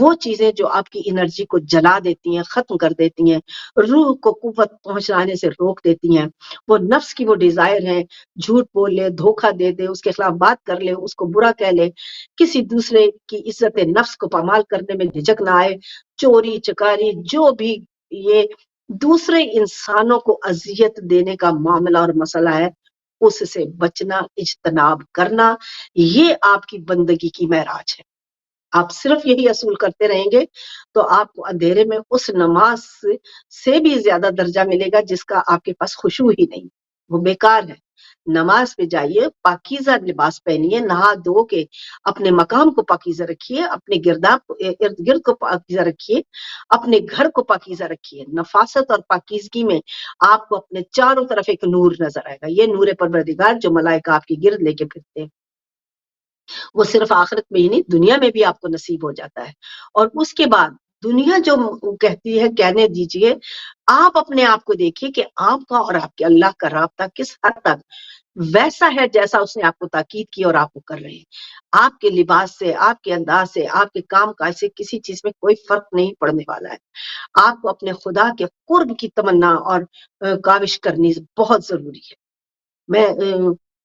وہ چیزیں جو آپ کی انرجی کو جلا دیتی ہیں، ختم کر دیتی ہیں، روح کو قوت پہنچانے سے روک دیتی ہیں، وہ نفس کی وہ ڈیزائر ہیں، جھوٹ بول لے، دھوکہ دے دے، اس کے خلاف بات کر لے، اس کو برا کہہ لے، کسی دوسرے کی عزت نفس کو پامال کرنے میں جھجک نہ آئے، چوری چکاری، جو بھی یہ دوسرے انسانوں کو اذیت دینے کا معاملہ اور مسئلہ ہے، اس سے بچنا، اجتناب کرنا، یہ آپ کی بندگی کی معراج ہے۔ آپ صرف یہی اصول کرتے رہیں گے تو آپ کو اندھیرے میں اس نماز سے بھی زیادہ درجہ ملے گا جس کا آپ کے پاس خشوع ہی نہیں، وہ بیکار ہے۔ نماز پہ جائیے، پاکیزہ لباس پہنیے، نہا دھو کے اپنے مقام کو پاکیزہ رکھیے، اپنے ارد گرد کو پاکیزہ رکھیے، اپنے گھر کو پاکیزہ رکھیے۔ نفاست اور پاکیزگی میں آپ کو اپنے چاروں طرف ایک نور نظر آئے گا، یہ نور پروردگار جو ملائکہ آپ کی گرد لے کے پھرتے ہیں، وہ صرف آخرت میں ہی نہیں دنیا میں بھی آپ کو نصیب ہو جاتا ہے۔ اور اس کے بعد دنیا جو کہتی ہے کہنے دیجئے، آپ اپنے آپ کو دیکھیے کہ آپ کا اور آپ کے اللہ کا رابطہ کس حد تک ویسا ہے جیسا اس نے آپ کو تاکید کی اور آپ کو کر رہے ہیں۔ آپ کے لباس سے، آپ کے انداز سے، آپ کے کام کاج سے کسی چیز میں کوئی فرق نہیں پڑنے والا ہے۔ آپ کو اپنے خدا کے قرب کی تمنا اور کاوش کرنی بہت ضروری ہے۔ میں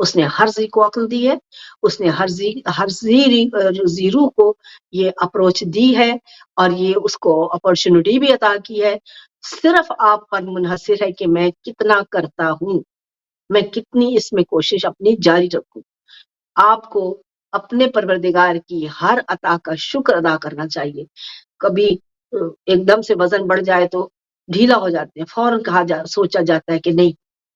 اس نے ہر زی کو عقل دی ہے، اس نے ہر زی روح کو یہ اپروچ دی ہے، اور یہ اس کو اپرچونٹی بھی عطا کی ہے۔ صرف آپ پر منحصر ہے کہ میں کتنا کرتا ہوں، میں کتنی اس میں کوشش اپنی جاری رکھوں۔ آپ کو اپنے پروردگار کی ہر عطا کا شکر ادا کرنا چاہیے۔ کبھی ایک دم سے وزن بڑھ جائے تو ڈھیلا ہو جاتے ہیں، فوراً سوچا جاتا ہے کہ نہیں،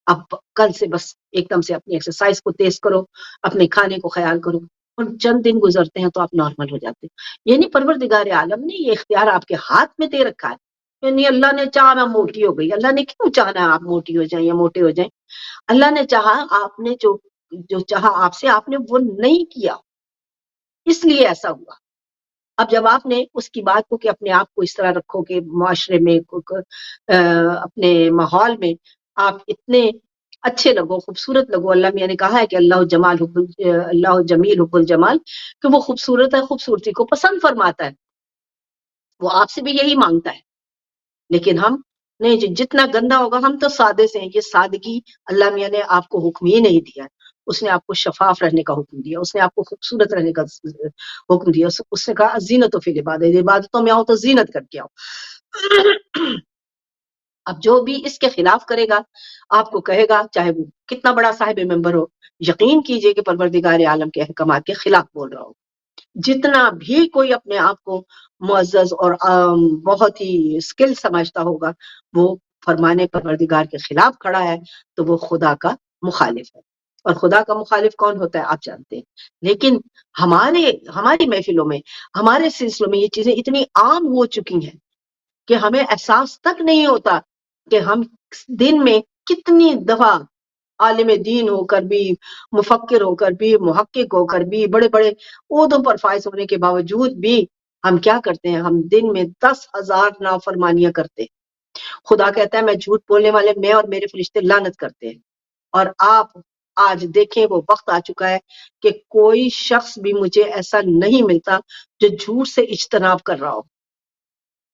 اب کل سے بس ایک دم سے اپنی ایکسرسائز کو تیز کرو، اپنے کھانے کو خیال کرو، اور چند دن گزرتے ہیں تو آپ نارمل ہو جاتے ہیں۔ یعنی پروردگار عالم نے یہ اختیار آپ کے ہاتھ میں دے رکھا ہے، یعنی اللہ نے چاہا میں موٹی ہو گئی، اللہ نے کیوں چاہنا آپ موٹی ہو جائیں یا موٹے ہو جائیں؟ اللہ نے چاہا، آپ نے جو چاہا آپ سے، آپ نے وہ نہیں کیا، اس لیے ایسا ہوا۔ اب جب آپ نے اس کی بات کو کہ اپنے آپ کو اس طرح رکھو کہ معاشرے میں اپنے ماحول میں آپ اتنے اچھے لگو، خوبصورت لگو، اللہ میاں نے کہا ہے کہ اللہ جمیل حب الجمال، کہ وہ خوبصورت ہے، خوبصورتی کو پسند فرماتا ہے، وہ آپ سے بھی یہی مانگتا ہے۔ لیکن ہم نہیں جی، جتنا گندا ہوگا ہم تو سادے سے ہیں۔ یہ سادگی اللہ میاں نے آپ کو حکم ہی نہیں دیا ہے، اس نے آپ کو شفاف رہنے کا حکم دیا، اس نے آپ کو خوبصورت رہنے کا حکم دیا۔ اس نے کہا زینت فی العبادۃ، عبادتوں میں آؤ تو زینت کر کے آؤ۔ اب جو بھی اس کے خلاف کرے گا، آپ کو کہے گا، چاہے وہ کتنا بڑا صاحب ممبر ہو، یقین کیجئے کہ پروردگار عالم کے احکامات کے خلاف بول رہا ہو۔ جتنا بھی کوئی اپنے آپ کو معزز اور بہت ہی اسکل سمجھتا ہوگا، وہ فرمانے پروردگار کے خلاف کھڑا ہے تو وہ خدا کا مخالف ہے، اور خدا کا مخالف کون ہوتا ہے آپ جانتے ہیں۔ لیکن ہماری محفلوں میں، ہمارے سلسلوں میں یہ چیزیں اتنی عام ہو چکی ہیں کہ ہمیں احساس تک نہیں ہوتا کہ ہم دن میں کتنی دفعہ عالم دین ہو کر بھی، مفکر ہو کر بھی، محقق ہو کر بھی، بڑے بڑے عہدوں پر فائز ہونے کے باوجود بھی ہم کیا کرتے ہیں؟ ہم دن میں 10,000 نافرمانیاں کرتے ہیں۔ خدا کہتا ہے میں جھوٹ بولنے والے، میں اور میرے فرشتے لعنت کرتے ہیں۔ اور آپ آج دیکھیں وہ وقت آ چکا ہے کہ کوئی شخص بھی مجھے ایسا نہیں ملتا جو جھوٹ سے اجتناب کر رہا ہو۔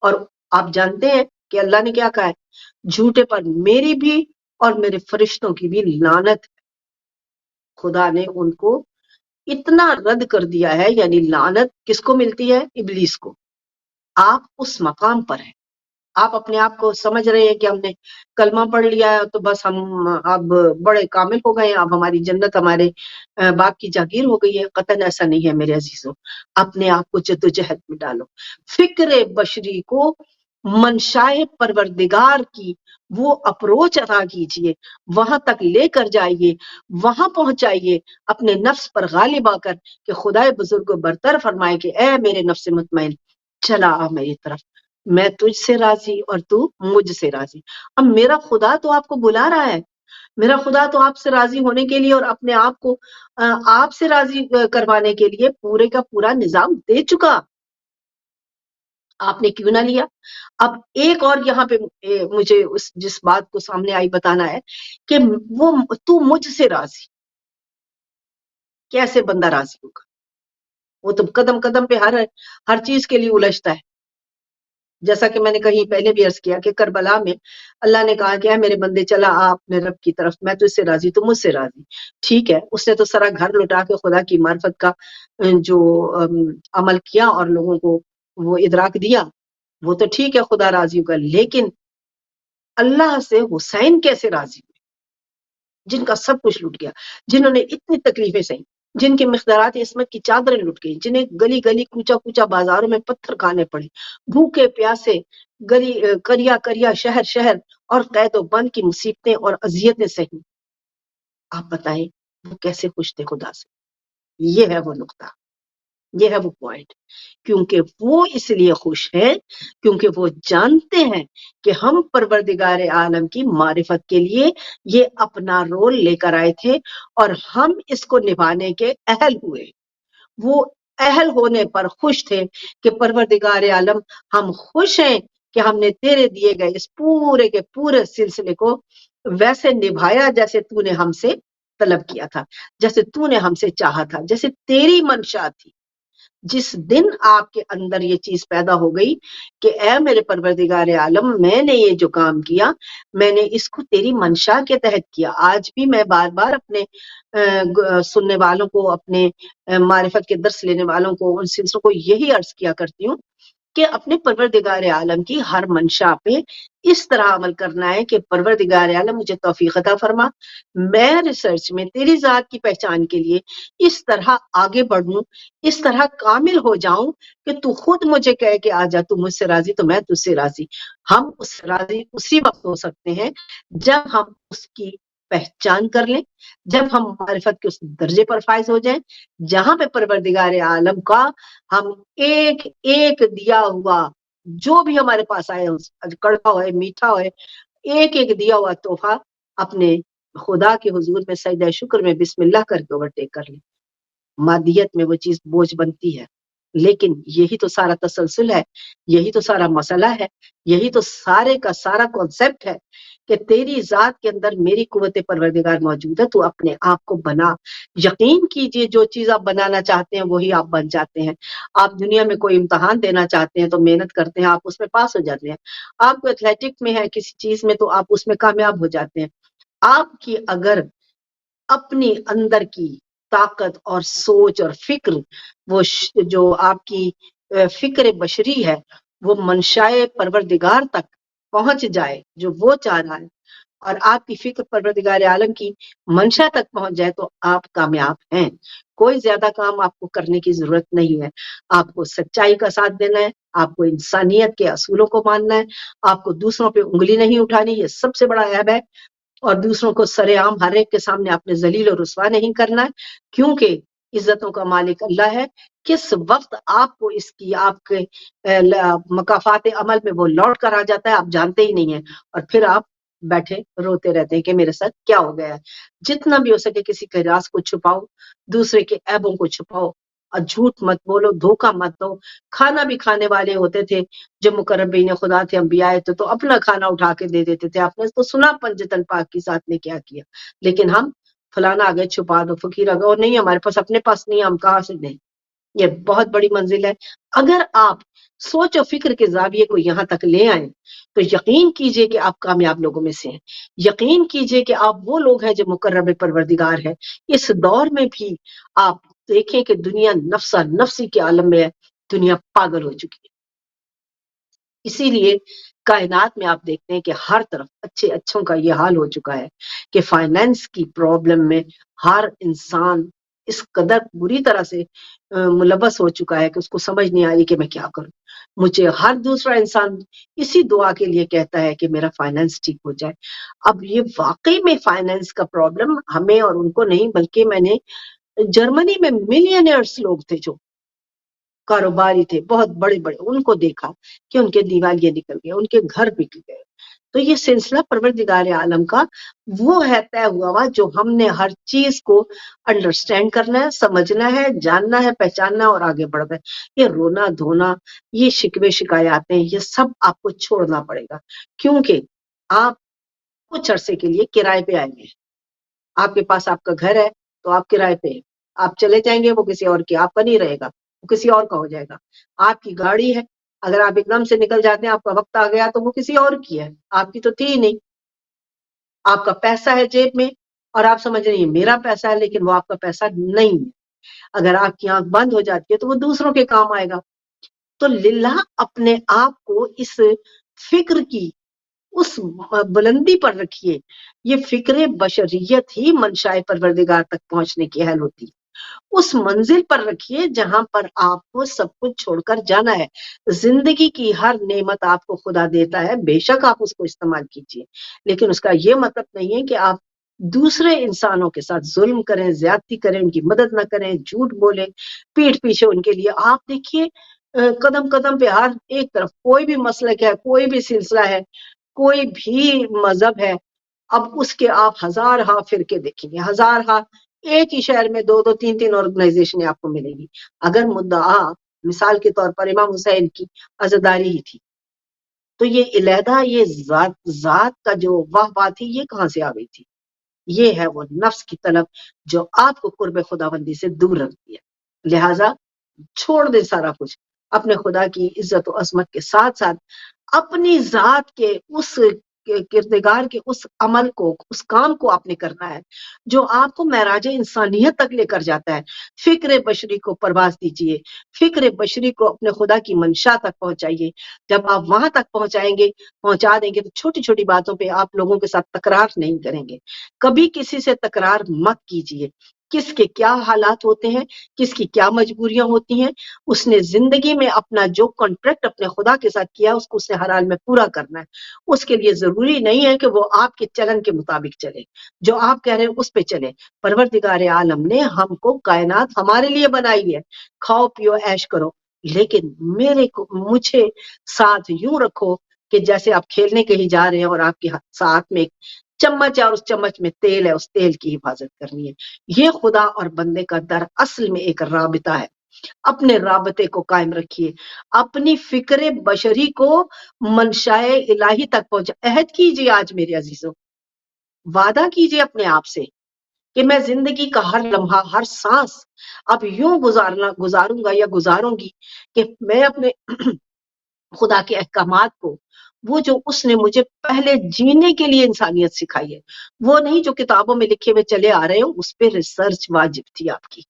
اور آپ جانتے ہیں کہ اللہ نے کیا کہا ہے؟ جھوٹے پر میری بھی اور میرے فرشتوں کی بھی لعنت ہے۔ خدا نے ان کو اتنا رد کر دیا ہے، یعنی لعنت کس کو ملتی ہے؟ ابلیس کو۔ آپ اس مقام پر ہیں، آپ اپنے آپ کو سمجھ رہے ہیں کہ ہم نے کلمہ پڑھ لیا ہے تو بس ہم اب بڑے کامل ہو گئے ہیں، اب ہماری جنت ہمارے باپ کی جاگیر ہو گئی ہے۔ قطعاً ایسا نہیں ہے میرے عزیزوں۔ اپنے آپ کو جدوجہد میں ڈالو، فکر بشری کو منشائے پروردگار کی وہ اپروچ ادا کیجئے، وہاں تک لے کر جائیے، وہاں پہنچائیے، اپنے نفس پر غالب آ کر کہ خدائے بزرگ کو برتر فرمائے کہ اے میرے نفس مطمئن، چلا آ میری طرف، میں تجھ سے راضی اور تو مجھ سے راضی۔ اب میرا خدا تو آپ کو بلا رہا ہے، میرا خدا تو آپ سے راضی ہونے کے لیے اور اپنے آپ کو آپ سے راضی کروانے کے لیے پورے کا پورا نظام دے چکا، آپ نے کیوں نہ لیا؟ اب ایک اور یہاں پہ مجھے جس بات کو سامنے آئی بتانا ہے کہ وہ تو مجھ سے راضی، کیسے بندہ راضی ہوگا؟ وہ تو قدم قدم پہ ہر چیز کے لیے الجھتا ہے۔ جیسا کہ میں نے کہیں پہلے بھی عرض کیا کہ کربلا میں اللہ نے کہا کہ اے میرے بندے چلا آ اپنے رب کی طرف، میں تو اس سے راضی، تو مجھ سے راضی۔ ٹھیک ہے، اس نے تو سارا گھر لٹا کے خدا کی معرفت کا جو عمل کیا اور لوگوں کو وہ ادراک دیا، وہ تو ٹھیک ہے، خدا راضی ہوگا، لیکن اللہ سے حسین کیسے راضی ہوئے جن کا سب کچھ لٹ گیا، جنہوں نے اتنی تکلیفیں سہیں، جن کے مقدارات عصمت کی چادریں لٹ گئی، جنہیں گلی گلی کوچا کوچا بازاروں میں پتھر کھانے پڑے، بھوکے پیاسے گلی کریا کریا شہر شہر اور قید و بند کی مصیبتیں اور اذیتیں سہیں، آپ بتائیں وہ کیسے خوش تھے خدا سے؟ یہ ہے وہ نقطہ، یہ ہے وہ پوائنٹ۔ کیونکہ وہ اس لیے خوش ہیں کیونکہ وہ جانتے ہیں کہ ہم پروردگار عالم کی معرفت کے لیے یہ اپنا رول لے کر آئے تھے اور ہم اس کو نبھانے کے اہل ہوئے۔ وہ اہل ہونے پر خوش تھے کہ پروردگار عالم ہم خوش ہیں کہ ہم نے تیرے دیے گئے اس پورے کے پورے سلسلے کو ویسے نبھایا جیسے تو نے ہم سے طلب کیا تھا، جیسے تو نے ہم سے چاہا تھا، جیسے تیری منشا تھی۔ جس دن آپ کے اندر یہ چیز پیدا ہو گئی کہ اے میرے پروردگار عالم، میں نے یہ جو کام کیا میں نے اس کو تیری منشا کے تحت کیا. آج بھی میں بار بار اپنے سننے والوں کو، اپنے معرفت کے درس لینے والوں کو، ان سلسلوں کو یہی عرض کیا کرتی ہوں کہ اپنے پروردگار عالم کی ہر منشا پہ اس طرح عمل کرنا ہے کہ پروردگار عالم مجھے توفیق عطا فرما، میں ریسرچ میں تیری ذات کی پہچان کے لیے اس طرح آگے بڑھوں، اس طرح کامل ہو جاؤں کہ تو خود مجھے کہے کہ آ جا، تو مجھ سے راضی تو میں تجھ سے راضی. ہم اس سے راضی اسی وقت ہو سکتے ہیں جب ہم اس کی پہچان کر لیں، جب ہم معرفت کے اس درجے پر فائز ہو جائیں جہاں پہ پروردگار عالم کا ہم ایک ایک دیا ہوا جو بھی ہمارے پاس آئے، کڑوا ہوئے میٹھا ہوئے، ایک ایک دیا ہوا تحفہ اپنے خدا کے حضور میں سجدہ شکر میں بسم اللہ کر کے اوورٹیک کر لیں. مادیت میں وہ چیز بوجھ بنتی ہے، لیکن یہی تو سارا تسلسل ہے، یہی تو سارا مسئلہ ہے، یہی تو سارے کا سارا کانسیپٹ ہے کہ تیری ذات کے اندر میری قوت پروردگار موجود ہے. تو اپنے آپ کو بنا. یقین کیجئے جو چیز آپ بنانا چاہتے ہیں وہی آپ بن جاتے ہیں. آپ دنیا میں کوئی امتحان دینا چاہتے ہیں تو محنت کرتے ہیں، آپ اس میں پاس ہو جاتے ہیں. آپ کو ایتھلیٹک میں ہے کسی چیز میں تو آپ اس میں کامیاب ہو جاتے ہیں. آپ کی اگر اپنی اندر کی طاقت اور سوچ اور فکر، وہ جو آپ کی فکر بشری ہے وہ منشائے پروردگار تک پہنچ جائے جو وہ چاہ رہا ہے، اور آپ کی فکر پروردگار عالم کی منشا تک پہنچ جائے تو آپ کامیاب ہیں. کوئی زیادہ کام آپ کو کرنے کی ضرورت نہیں ہے. آپ کو سچائی کا ساتھ دینا ہے، آپ کو انسانیت کے اصولوں کو ماننا ہے، آپ کو دوسروں پہ انگلی نہیں اٹھانی، یہ سب سے بڑا عیب ہے. اور دوسروں کو سر عام ہر ایک کے سامنے اپنے ذلیل و رسوا نہیں کرنا ہے، کیونکہ عزتوں کا مالک اللہ ہے. کس وقت آپ کو اس کی آپ کے مکافات عمل میں وہ لوٹ کر آ جاتا ہے آپ جانتے ہی نہیں ہیں، اور پھر آپ بیٹھے روتے رہتے ہیں کہ میرے ساتھ کیا ہو گیا ہے. جتنا بھی ہو سکے کسی کے راز کو چھپاؤ، دوسرے کے عیبوں کو چھپاؤ، اور جھوٹ مت بولو، دھوکہ مت دو. کھانا بھی کھانے والے ہوتے تھے جو مقربین خدا تھے، انبیاء تھے، تو اپنا کھانا اٹھا کے دے دیتے تھے. آپ نے تو سنا پنجتن پاک کی ساتھ نے کیا کیا، لیکن ہم فلانا آگے چھپا دو، فقیر آگے، اور نہیں ہمارے پاس اپنے پاس نہیں، ہم کہاں سے دیں. یہ بہت بڑی منزل ہے. اگر آپ سوچ و فکر کے زاویے کو یہاں تک لے آئیں تو یقین کیجئے کہ آپ کامیاب لوگوں میں سے ہیں. یقین کیجئے کہ آپ وہ لوگ ہیں جو مقرب پروردگار ہیں. اس دور میں بھی آپ دیکھیں کہ دنیا نفسا نفسی کے عالم میں ہے، دنیا پاگل ہو چکی ہے. اسی لیے کائنات میں آپ دیکھتے ہیں کہ ہر طرف اچھے اچھوں کا یہ حال ہو چکا ہے کہ فائنینس کی پرابلم میں ہر انسان اس قدر بری طرح سے ملوث ہو چکا ہے کہ اس کو سمجھ نہیں آ رہی کہ میں کیا کروں. مجھے ہر دوسرا انسان اسی دعا کے لیے کہتا ہے کہ میرا فائنینس ٹھیک ہو جائے. اب یہ واقعی میں فائنینس کا پرابلم ہمیں اور ان کو نہیں، بلکہ میں نے جرمنی میں ملینئرز لوگ تھے جو کاروباری تھے بہت بڑے بڑے، ان کو دیکھا کہ ان کے دیوالیے نکل گئے، ان کے گھر بک گئے. تو یہ سلسلہ پروردگار عالم کا وہ ہے طے ہوا ہوا جو ہم نے ہر چیز کو انڈرسٹینڈ کرنا ہے، سمجھنا ہے، جاننا ہے، پہچاننا اور آگے بڑھنا ہے. یہ رونا دھونا، یہ شکوے شکایاتیں، یہ سب آپ کو چھوڑنا پڑے گا، کیونکہ آپ کچھ عرصے کے لیے کرائے پہ آئیں گے. آپ کے پاس آپ کا گھر ہے تو آپ کرائے پہ، آپ چلے جائیں گے وہ کسی اور کی، آپ کا نہیں رہے گا، وہ کسی اور کا ہو جائے گا. آپ کی گاڑی ہے، اگر آپ ایک دم سے نکل جاتے ہیں، آپ کا وقت آ گیا تو وہ کسی اور کی ہے، آپ کی تو تھی ہی نہیں. آپ کا پیسہ ہے جیب میں اور آپ سمجھ رہے ہیں میرا پیسہ ہے، لیکن وہ آپ کا پیسہ نہیں ہے. اگر آپ کی آنکھ بند ہو جاتی ہے تو وہ دوسروں کے کام آئے گا. تو للہ اپنے آپ کو اس فکر کی اس بلندی پر رکھیے. یہ فکر بشریت ہی منشائے پروردگار تک پہنچنے کی اہل ہوتی ہے. اس منزل پر رکھیے جہاں پر آپ کو سب کچھ چھوڑ کر جانا ہے. زندگی کی ہر نعمت آپ کو خدا دیتا ہے، بے شک آپ اس کو استعمال کیجیے، لیکن اس کا یہ مطلب نہیں ہے کہ آپ دوسرے انسانوں کے ساتھ ظلم کریں، زیادتی کریں، ان کی مدد نہ کریں، جھوٹ بولیں پیٹھ پیچھے ان کے لیے. آپ دیکھیے قدم قدم پہ ہر ایک طرف کوئی بھی مسلک ہے، کوئی بھی سلسلہ ہے، کوئی بھی مذہب ہے، اب اس کے آپ ہزار ہاں فرقے دیکھیں گے، ہزار ہاں ایک ہی شہر میں دو دو تین تین آرگنائزیشنیں آپ کو ملیں گی. اگر مدعا مثال کے طور پر امام حسین کی عزاداری ہی تھی تو یہ علیحدہ یہ ذات کا جو واہ بات تھی یہ کہاں سے آ گئی تھی؟ یہ ہے وہ نفس کی طلب جو آپ کو قرب خداوندی سے دور رکھتی ہے. لہٰذا چھوڑ دیں سارا کچھ، اپنے خدا کی عزت و عظمت کے ساتھ ساتھ اپنی ذات کے اس کردگار کے اس عمل کو، اس کام کو آپ نے کرنا ہے جو آپ کو معراج انسانیت تک لے کر جاتا ہے۔ فکر بشری کو پرواز دیجئے، فکر بشری کو اپنے خدا کی منشا تک پہنچائیے۔ جب آپ وہاں تک پہنچا دیں گے تو چھوٹی چھوٹی باتوں پہ آپ لوگوں کے ساتھ تکرار نہیں کریں گے۔ کبھی کسی سے تکرار مت کیجئے، کس کے کیا حالات ہوتے ہیں، کس کی کیا مجبوریاں ہوتی ہیں، اس نے زندگی میں اپنا جو کانٹریکٹ اپنے خدا کے ساتھ کیا اس کو اس نے ہر حال میں پورا کرنا ہے۔ اس کے لیے ضروری نہیں ہے کہ وہ آپ کے چلن کے مطابق چلے، جو آپ کہہ رہے ہیں اس پہ چلے۔ پروردگار عالم نے ہم کو کائنات ہمارے لیے بنائی ہے، کھاؤ پیو عیش کرو، لیکن مجھے ساتھ یوں رکھو کہ جیسے آپ کھیلنے کہیں جا رہے ہیں اور آپ کے ساتھ میں ایک چمچ ہے اور اس چمچ میں تیل ہے، اس تیل کی حفاظت کرنی ہے۔ یہ خدا اور بندے کا در اصل میں ایک رابطہ ہے۔ اپنے رابطے کو قائم رکھیے، اپنی فکر بشری کو منشائے الہی تک پہنچا۔ عہد کیجیے آج میرے عزیزوں، وعدہ کیجیے اپنے آپ سے کہ میں زندگی کا ہر لمحہ، ہر سانس اب یوں گزاروں گا یا گزاروں گی کہ میں اپنے خدا کے احکامات کو، وہ جو اس نے مجھے پہلے جینے کے لیے انسانیت سکھائی ہے، وہ نہیں جو کتابوں میں لکھے ہوئے چلے آ رہے ہوں، اس پہ ریسرچ واجب تھی آپ کی،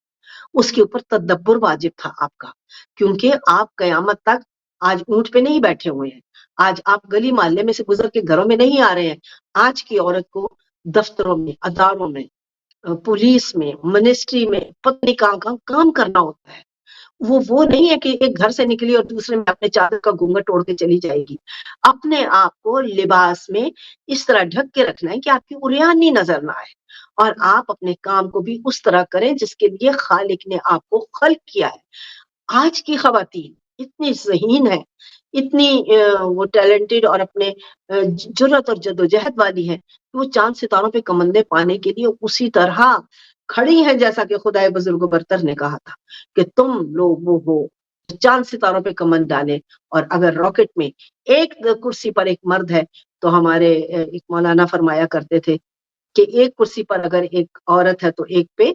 اس کے اوپر تدبر واجب تھا آپ کا، کیونکہ آپ قیامت تک آج اونٹ پہ نہیں بیٹھے ہوئے ہیں، آج آپ گلی محلے میں سے گزر کے گھروں میں نہیں آ رہے ہیں۔ آج کی عورت کو دفتروں میں، اداروں میں، پولیس میں، منسٹری میں پتہ نہیں کہاں کہاں کام کرنا ہوتا ہے۔ وہ نہیں ہے کہ ایک گھر سے نکلی اور دوسرے میں اپنے چادر کا گھونگھٹ اوڑھ کے چلی جائے گی۔ اپنے آپ کو لباس میں اس طرح ڈھک کے رکھنا ہے کہ آپ کی عریانی نظر نہ آئے، اور آپ اپنے کام کو بھی اس طرح کریں جس کے لیے خالق نے آپ کو خلق کیا ہے۔ آج کی خواتین اتنی ذہین ہے، اتنی وہ ٹیلنٹڈ اور اپنے جرت اور جدوجہد والی ہے کہ وہ چاند ستاروں پہ کمندیں پانے کے لیے اسی طرح کھڑی ہیں جیسا کہ خدائے بزرگ و برتر نے کہا تھا کہ تم لوگ وہ ہو جو چاند ستاروں پہ کمند ڈالے۔ اور اگر راکٹ میں ایک کرسی پر ایک مرد ہے تو ہمارے ایک مولانا فرمایا کرتے تھے کہ ایک کرسی پر اگر ایک عورت ہے تو ایک پہ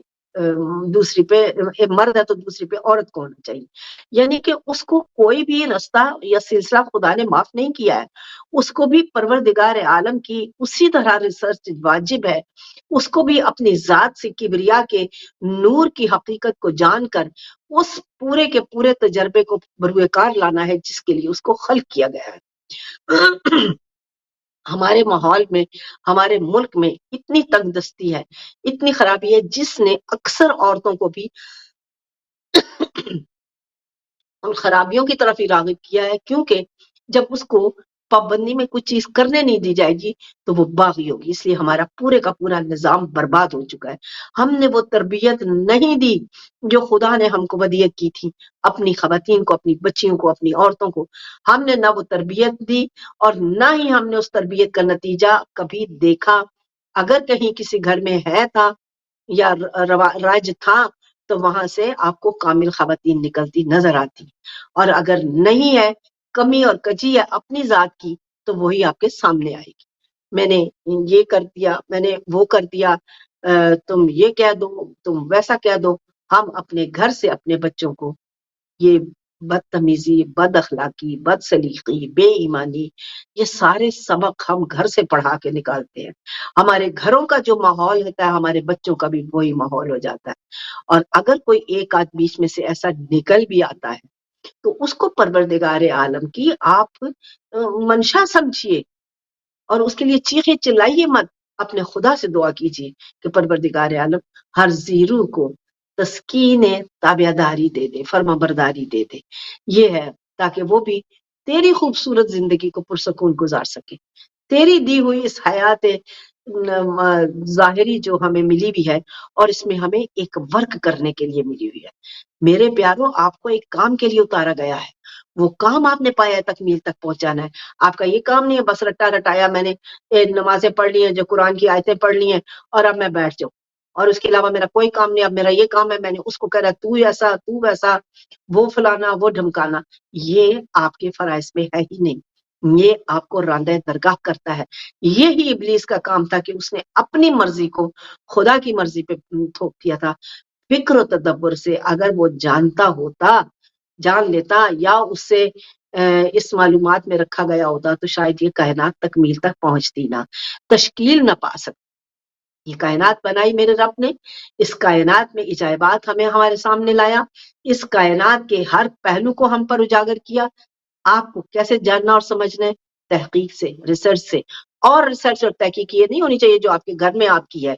دوسری پہ ایک مرد ہے تو دوسری پہ عورت کو ہونا چاہیے، یعنی کہ اس کو کوئی بھی رستہ یا سلسلہ خدا نے معاف نہیں کیا ہے، اس کو بھی پروردگار عالم کی اسی طرح ریسرچ واجب ہے، اس کو بھی اپنی ذات سے کبریا کے نور کی حقیقت کو جان کر اس پورے کے پورے تجربے کو بروئے کار لانا ہے جس کے لیے اس کو خلق کیا گیا ہے۔ ہمارے ماحول میں، ہمارے ملک میں اتنی تنگ دستی ہے، اتنی خرابی ہے، جس نے اکثر عورتوں کو بھی ان خرابیوں کی طرف ہی راغب کیا ہے، کیونکہ جب اس کو پابندی میں کچھ چیز کرنے نہیں دی جائے گی تو وہ باغی ہوگی۔ اس لیے ہمارا پورے کا پورا نظام برباد ہو چکا ہے۔ ہم نے وہ تربیت نہیں دی جو خدا نے ہم کو ودیت کی تھی، اپنی خواتین کو، اپنی بچیوں کو، اپنی عورتوں کو ہم نے نہ وہ تربیت دی، اور نہ ہی ہم نے اس تربیت کا نتیجہ کبھی دیکھا۔ اگر کہیں کسی گھر میں ہے تھا یا راج تھا تو وہاں سے آپ کو کامل خواتین نکلتی نظر آتی، اور اگر نہیں ہے، کمی اور کجی ہے اپنی ذات کی، تو وہی آپ کے سامنے آئے گی۔ میں نے یہ کر دیا، میں نے وہ کر دیا، تم یہ کہہ دو، تم ویسا کہہ دو۔ ہم اپنے گھر سے اپنے بچوں کو یہ بدتمیزی، بد اخلاقی، بد سلیقی، بے ایمانی، یہ سارے سبق ہم گھر سے پڑھا کے نکالتے ہیں۔ ہمارے گھروں کا جو ماحول ہوتا ہے ہمارے بچوں کا بھی وہی ماحول ہو جاتا ہے۔ اور اگر کوئی ایک آدھ بیچ میں سے ایسا نکل بھی آتا ہے تو اس کو پروردگار عالم کی آپ منشا سمجھیے، اور اس کے لیے چیخے چلائیے مت، اپنے خدا سے دعا کیجیے کہ پروردگار عالم ہر زیرو کو تسکین تابعداری دے دے، فرما برداری دے دے، یہ ہے تاکہ وہ بھی تیری خوبصورت زندگی کو پرسکون گزار سکے۔ تیری دی ہوئی اس حیات ظاہری جو ہمیں ملی ہوئی ہے، اور اس میں ہمیں ایک ورک کرنے کے لیے ملی ہوئی ہے۔ میرے پیاروں، آپ کو ایک کام کے لیے اتارا گیا ہے، وہ کام آپ نے پایا تکمیل تک پہنچانا ہے۔ آپ کا یہ کام نہیں ہے بس رٹا رٹایا میں نے نمازیں پڑھ لی ہیں، جو قرآن کی آیتیں پڑھ لی ہیں اور اب میں بیٹھ جاؤں، اور اس کے علاوہ میرا کوئی کام نہیں، اب میرا یہ کام ہے میں نے اس کو کہہ رہا تو ایسا تو ویسا، وہ فلانا وہ ڈھمکانا۔ یہ آپ کے فرائض میں ہے ہی نہیں، یہ آپ کو راندہ درگاہ کرتا ہے۔ یہی ابلیس کا کام تھا کہ اس نے اپنی مرضی کو خدا کی مرضی پہ تھوپ دیا تھا۔ فکر و تدبر سے اگر وہ جان لیتا یا اس سے اس معلومات میں رکھا گیا ہوتا تو شاید یہ کائنات تکمیل تک پہنچتی نہ، تشکیل نہ پا سکتی۔ یہ کائنات بنائی میرے رب نے، اس کائنات میں عجائبات ہمیں ہمارے سامنے لایا، اس کائنات کے ہر پہلو کو ہم پر اجاگر کیا۔ آپ کو کیسے جاننا اور سمجھنا ہے؟ تحقیق سے، ریسرچ سے۔ اور ریسرچ اور تحقیق یہ نہیں ہونی چاہیے جو آپ کے گھر میں آپ کی ہے،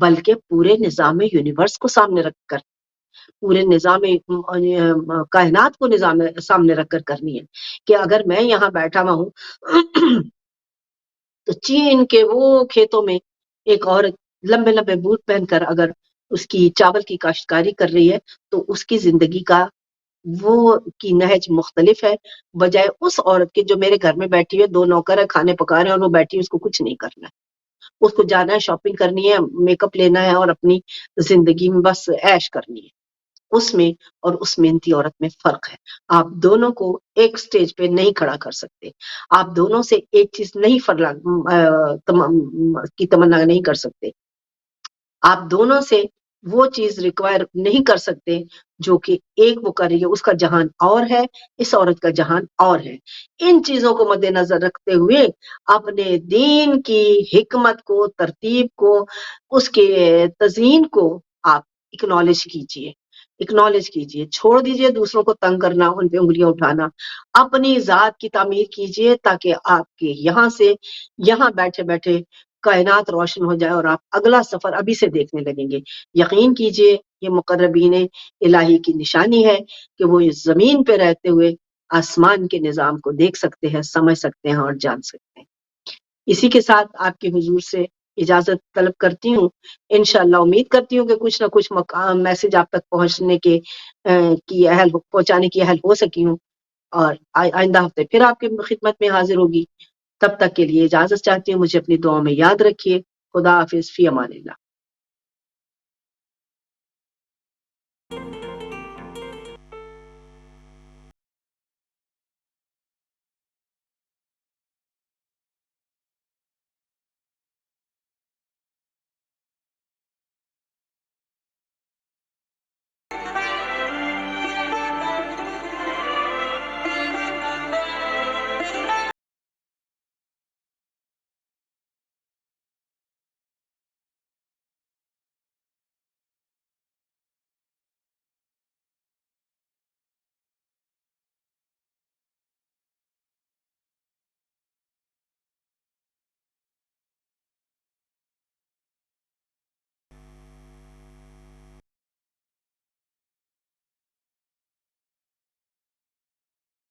بلکہ پورے نظام یونیورس کو سامنے رکھ کر، پورے نظام کائنات کو نظام سامنے رکھ کر کرنی ہے کہ اگر میں یہاں بیٹھا ہوا ہوں تو چین کے وہ کھیتوں میں ایک عورت لمبے لمبے بوٹ پہن کر اگر اس کی چاول کی کاشتکاری کر رہی ہے تو اس کی زندگی کا وہ کی نہج مختلف ہے بجائے اس عورت کے جو میرے گھر میں بیٹھی ہے، دو نوکر ہے کھانے پکا رہے ہیں اور وہ بیٹھی ہے، اس کو کچھ نہیں کرنا ہے، اس کو جانا ہے، شاپنگ کرنی ہے، میک اپ لینا ہے اور اپنی زندگی میں بس عیش کرنی ہے۔ اس میں اور اس محنتی عورت میں فرق ہے۔ آپ دونوں کو ایک سٹیج پہ نہیں کھڑا کر سکتے، آپ دونوں سے ایک چیز نہیں کی تمنا نہیں کر سکتے، آپ دونوں سے وہ چیز ریکوائر نہیں کر سکتے جو کہ ایک وہ کر رہی ہے، اس کا جہان اور ہے، اس عورت کا جہان اور ہے۔ ان چیزوں کو مد نظر رکھتے ہوئے اپنے دین کی حکمت کو، ترتیب کو، اس کے تزئین کو آپ اکنالج کیجئے، چھوڑ دیجئے دوسروں کو تنگ کرنا، ان پہ انگلیاں اٹھانا، اپنی ذات کی تعمیر کیجئے تاکہ آپ کے یہاں سے یہاں بیٹھے بیٹھے کائنات روشن ہو جائے اور آپ اگلا سفر ابھی سے دیکھنے لگیں گے۔ یقین کیجئے یہ مقربین الہی کی نشانی ہے کہ وہ اس زمین پہ رہتے ہوئے آسمان کے نظام کو دیکھ سکتے ہیں، سمجھ سکتے ہیں اور جان سکتے ہیں۔ اسی کے ساتھ آپ کے حضور سے اجازت طلب کرتی ہوں، انشاءاللہ امید کرتی ہوں کہ کچھ نہ کچھ میسج آپ تک پہنچنے کی پہنچانے کی اہل ہو سکی ہوں، اور آئندہ ہفتے پھر آپ کی خدمت میں حاضر ہوگی۔ تب تک کے لیے اجازت چاہتی ہوں، مجھے اپنی دعاؤں میں یاد رکھیے۔ خدا حافظ، فی امان اللہ۔